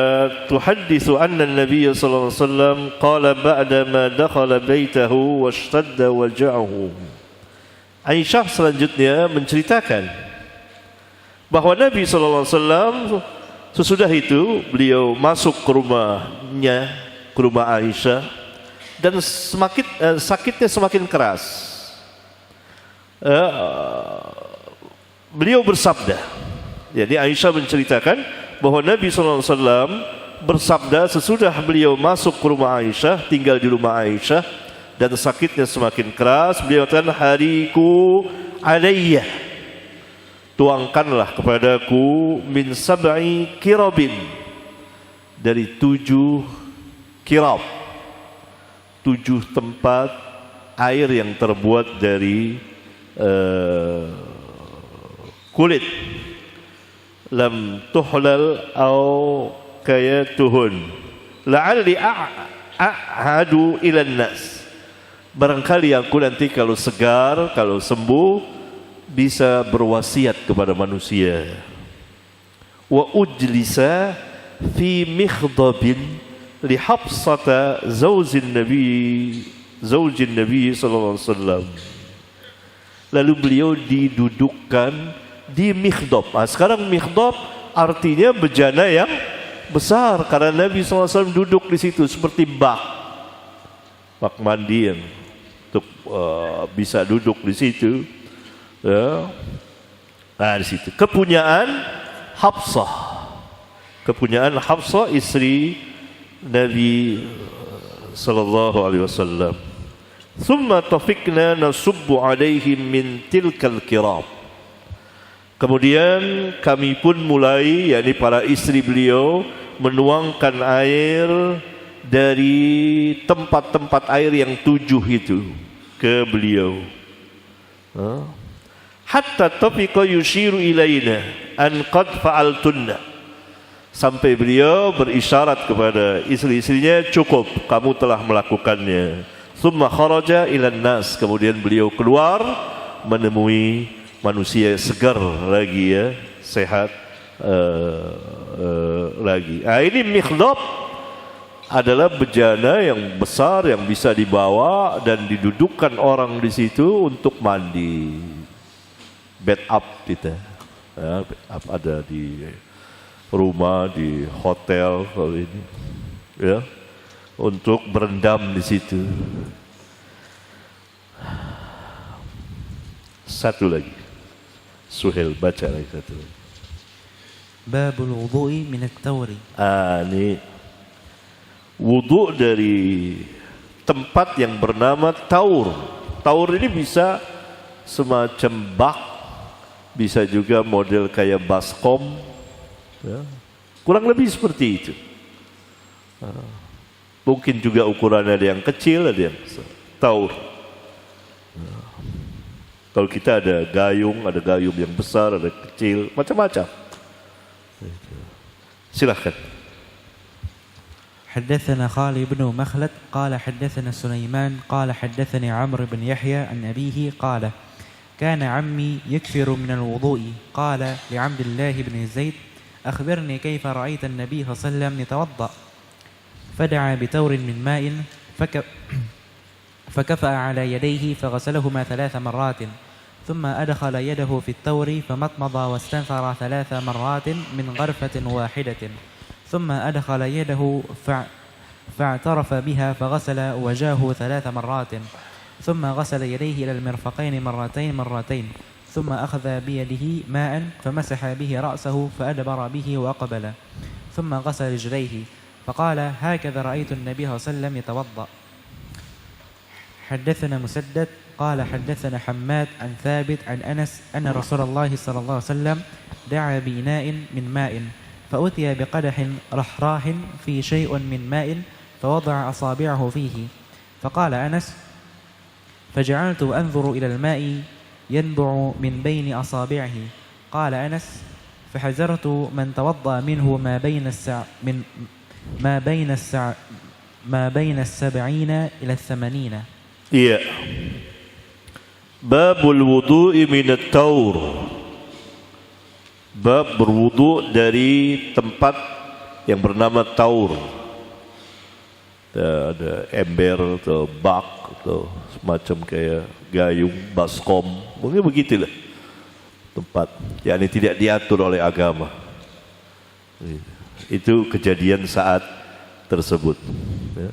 tuhadditsu anna an-nabiy sallallahu alaihi wasallam qala ba'da ma dakhala baitahu washtadda waja'uhu. Aisyah selanjutnya menceritakan bahwa Nabi sallallahu alaihi wasallam sesudah itu beliau masuk ke rumahnya, ke rumah Aisyah, dan sakitnya semakin keras. Beliau bersabda, jadi Aisyah menceritakan bahwa Nabi sallallahu alaihi wasallam bersabda sesudah beliau masuk ke rumah Aisyah, tinggal di rumah Aisyah, dan sakitnya semakin keras, beliau katakan, hariku alayya, tuangkanlah kepadaku min sab'i kirabin, dari 7 kirab, 7 tempat air yang terbuat dari kulit. Lam tuhlal au kayatuhun la'alli a'hadu ilan nas. Barangkali aku nanti kalau segar, kalau sembuh, bisa berwasiat kepada manusia. Wa ujlisa fi mikhdabin li Hafsata zaujin Nabi sallallahu alaihi wasallam. Lalu beliau didudukkan di mikhdab. Sekarang mikhdab artinya bejana yang besar, karena Nabi SAW duduk di situ seperti bak mandi yang untuk bisa duduk di situ. Ya. Nah, di situ kepunyaan Hafsah istri Nabi sallallahu alaihi wasallam. Thumma tafikna nasubbu alaihim min tilkal kiram. Kemudian kami pun mulai, yakni para istri beliau, menuangkan air dari tempat-tempat air yang 7 itu ke beliau. Hatta tafiqa yushiru ilaina an qad fa'altunna. Sampai beliau berisyarat kepada istri-istrinya, cukup, kamu telah melakukannya. Thumma kharaja ilan nas. Kemudian beliau keluar menemui manusia segar lagi, ya, sehat lagi. Ini mikhdab adalah bejana yang besar yang bisa dibawa dan didudukkan orang di situ untuk mandi. Bed up kita, ya, bed up ada di rumah, di hotel kalau ini, ya, untuk berendam di situ. Satu lagi, Suhail baca lagi satu lagi. Babul wudu'i minat tawri. Ini wudu dari tempat yang bernama taur. Taur ini bisa semacam bak, bisa juga model kayak baskom, ya. Kurang lebih seperti itu. Mungkin juga ukurannya ada yang kecil, ada yang besar. Taur. Kalau kita ada gayung yang besar, ada kecil, macam-macam. Silakan. حدثنا خالد بن مخلد قال حدثنا سليمان قال حدثني عمرو بن يحيى عن أبيه قال كان عمي يكثر من الوضوء قال لعبد الله بن زيد أخبرني كيف رأيت النبي صلى الله عليه وسلم يتوضأ فدعا بتور من ماء فكفأ على يديه فغسلهما 3 مرات ثم أدخل يده في التور فمضمض واستنثر 3 مرات من غرفة واحدة ثم أدخل يده فاعترف بها فغسل وجهه 3 مرات ثم غسل يديه إلى المرفقين مرتين ثم أخذ بيده ماء فمسح به رأسه فأدبر به وأقبل ثم غسل رجليه فقال هكذا رأيت النبي صلى الله عليه وسلم يتوضأ. حدثنا مسدد قال حدثنا حماد عن ثابت عن أنس أن رسول الله صلى الله عليه وسلم دعا بإناء من ماء فأتي بقدح رحراح في شيء من ماء فوضع أصابعه فيه فقال أنس فجعلت أنظر إلى الماء ينبع من بين أصابعه قال أنس فحذرت من توضأ منه ما بين 70 إلى 80. Iya. Babul wudu'i minat taur. Bab berwudu dari tempat yang bernama taur. Ada ember atau bak atau semacam kayak gayung, baskom, mungkin begitulah tempat yang tidak diatur oleh agama. Itu kejadian saat tersebut. Ya.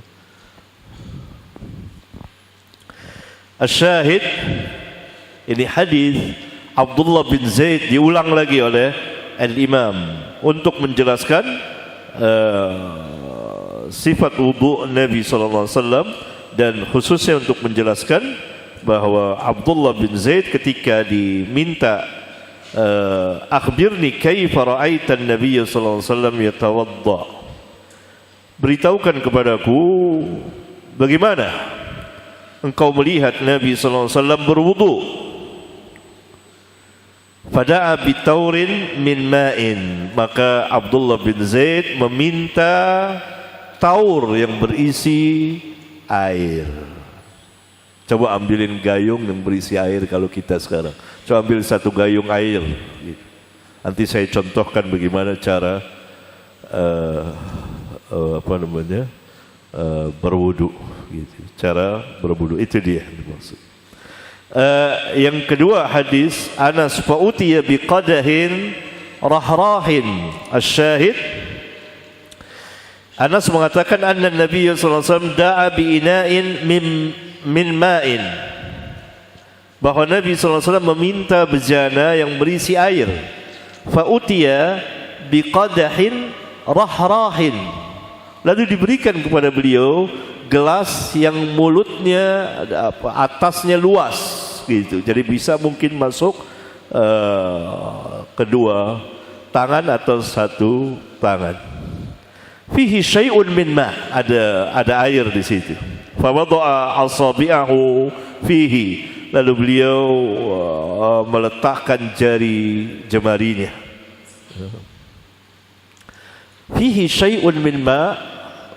Asyahid, ini hadis Abdullah bin Zaid diulang lagi oleh Al-Imam untuk menjelaskan sifat wudu Nabi sallallahu alaihi wasallam dan khususnya untuk menjelaskan bahwa Abdullah bin Zaid ketika diminta akhbirni kaifa ra'aita an-nabiy sallallahu alaihi wasallam yatawadda, beritahukan kepadaku bagaimana engkau melihat Nabi sallallahu alaihi wasallam berwudu. Fada'a bitaurin min ma'in, maka Abdullah bin Zaid meminta taur yang berisi air. Coba ambilin gayung yang berisi air kalau kita sekarang. Coba ambil satu gayung air. Nanti saya contohkan bagaimana cara berwudu. Gitu. Cara berwudu itu dia maksud. Yang kedua hadis Anas fa'utiya biqadahin rahrahin. Asyahid Anas mengatakan anna Nabi sallallahu alaihi wasallam da'a bi ina'in min ma'in, bahwa Nabi sallallahu alaihi wasallam meminta bejana yang berisi air. Fa'utiya biqadahin rahrahin, lalu diberikan kepada beliau gelas yang mulutnya atasnya luas gitu, jadi bisa mungkin masuk kedua tangan atau satu tangan. Fihi syai'un min ma', ada air di situ. Fa wada'a asabi'ahu fihi, lalu beliau meletakkan jari jemarinya. Fihi syai'un min ma',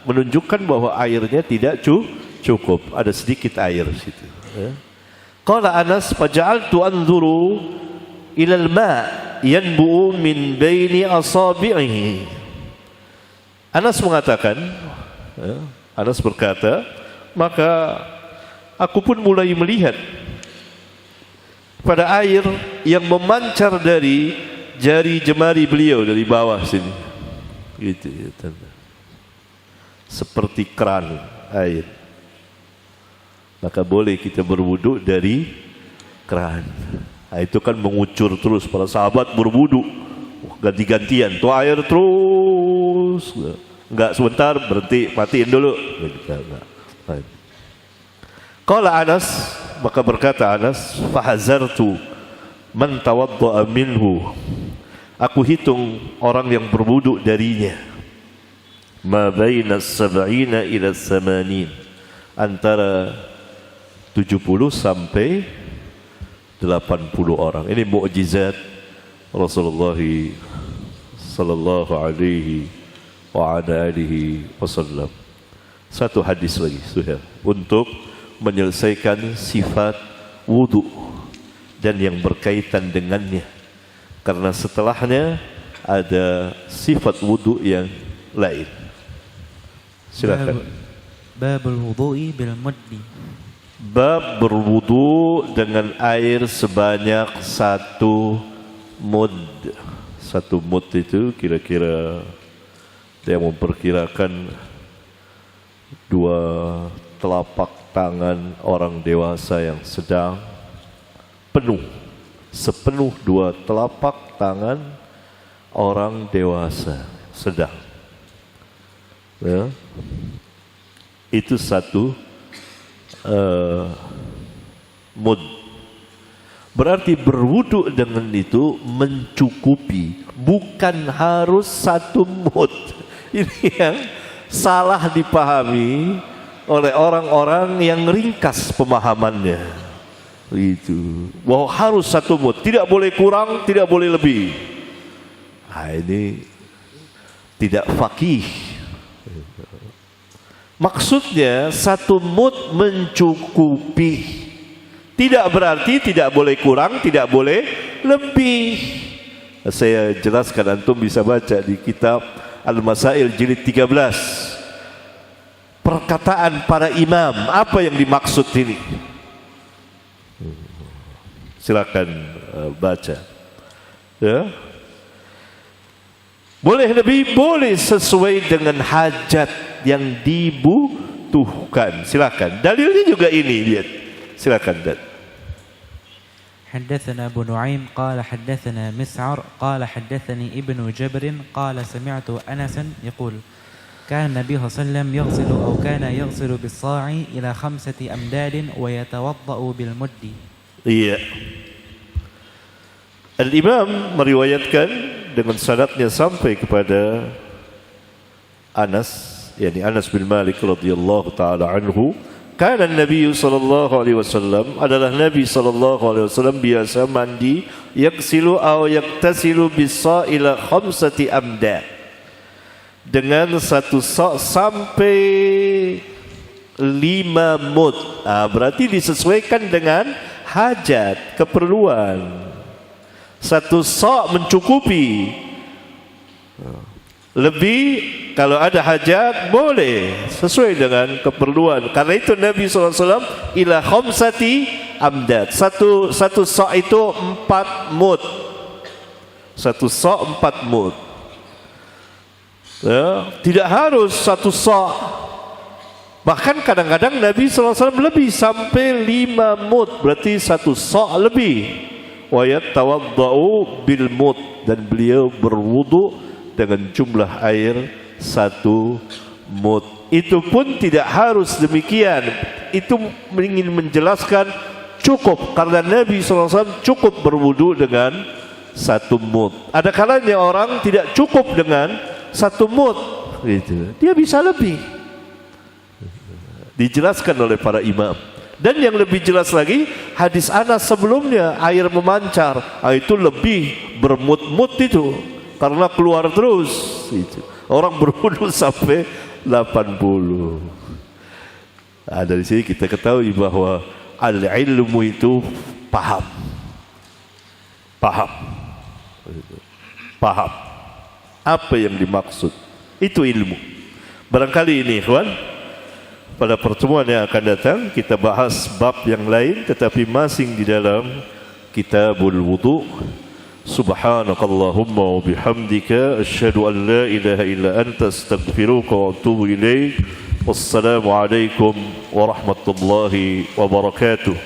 menunjukkan bahwa airnya tidak cukup, ada sedikit air di situ. Qala Anas faja'altu anzuru ila al-ma' yanbu'u min baini asabi'ihi. Anas mengatakan, Anas berkata, maka aku pun mulai melihat pada air yang memancar dari jari jemari beliau dari bawah sini, gitu ya, seperti keran air. Maka boleh kita berwudu dari keran. Nah, itu kan mengucur terus, para sahabat berwudu ganti-gantian, tuh air terus, enggak sebentar berhenti, matiin dulu. Qala Anas, maka berkata Anas, fahazartu man tawadda'a minhu, aku hitung orang yang berwudu darinya, ma baina sab'ina ila 80, antara 70 sampai 80 orang. Ini mukjizat Rasulullah sallallahu alaihi wa ala alihi wasallam. Satu hadis lagi sudah untuk menyelesaikan sifat wudu dan yang berkaitan dengannya, karena setelahnya ada sifat wudu yang lain. Silakan. Babul wudu'i bil muddi. Bab berwudu dengan air sebanyak 1 mud. 1 mud itu kira-kira dia memperkirakan 2 telapak tangan orang dewasa yang sedang penuh, sepenuh 2 telapak tangan orang dewasa sedang, ya. Itu 1 mud. Berarti berwudu dengan itu mencukupi, bukan harus 1 mud. Ini yang salah dipahami oleh orang-orang yang ringkas pemahamannya. Itu bahwa harus 1 mud, tidak boleh kurang, tidak boleh lebih. Nah, ini tidak faqih. Maksudnya 1 mud mencukupi, tidak berarti tidak boleh kurang, tidak boleh lebih. Saya jelaskan, antum bisa baca di kitab Al-Masail jilid 13. Perkataan para imam, apa yang dimaksud ini? Silakan baca. Ya. Boleh lebih, boleh sesuai dengan hajat yang dibutuhkan. Silakan. Dalilnya juga ini, lihat. Silakan, Dad. حدثنا أبو نعيم قال حدثنا مسعر قال حدثني ابن جبر قال سمعت أنسا يقول كان النبي صلى الله عليه وسلم يغسل أو كان يغسل بالصاع إلى 5 أمداد ويتوضأ بالمد. Iya. Al-Imam meriwayatkan dengan sanadnya sampai kepada Anas, yakni Anas bin Malik radhiyallahu taala anhu, Karena Nabi sallallahu alaihi wasallam adalah Nabi sallallahu alaihi wasallam biasa mandi yaksilu aw yaktasilu bis-sa' ila 5 amdad. Dengan 1 sa' sampai 5 mud. Berarti disesuaikan dengan hajat, keperluan. 1 sa' mencukupi. Lebih kalau ada hajat boleh sesuai dengan keperluan. Karena itu Nabi SAW ila 5 amdad. Satu sa' itu 4 mud. 1 sa' 4 mud. Ya, tidak harus 1 sa'. Bahkan kadang-kadang Nabi SAW lebih sampai 5 mud. Berarti 1 sa' lebih. Wa yatawaddau bil mud, dan beliau berwudu dengan jumlah air 1 mud. Itu pun tidak harus demikian. Itu ingin menjelaskan cukup, karena Nabi SAW cukup berwudu dengan 1 mud. Ada kalanya orang tidak cukup dengan 1 mud, gitu. Dia bisa lebih. Dijelaskan oleh para imam. Dan yang lebih jelas lagi, hadis Anas sebelumnya, air memancar, itu lebih bermud-mud itu, karena keluar terus itu. Orang berwudu sampai 80. Dari sini kita ketahui bahwa al-ilmu itu paham apa yang dimaksud. Itu ilmu. Barangkali ini ikhwan, pada pertemuan yang akan datang kita bahas bab yang lain, tetapi masing di dalam Kitabul Wudu. Subhanakallahumma wa bihamdika asyhadu an la ilaha illa anta astaghfiruka wa atubu ilaik. Wassalamu alaikum warahmatullahi wabarakatuh.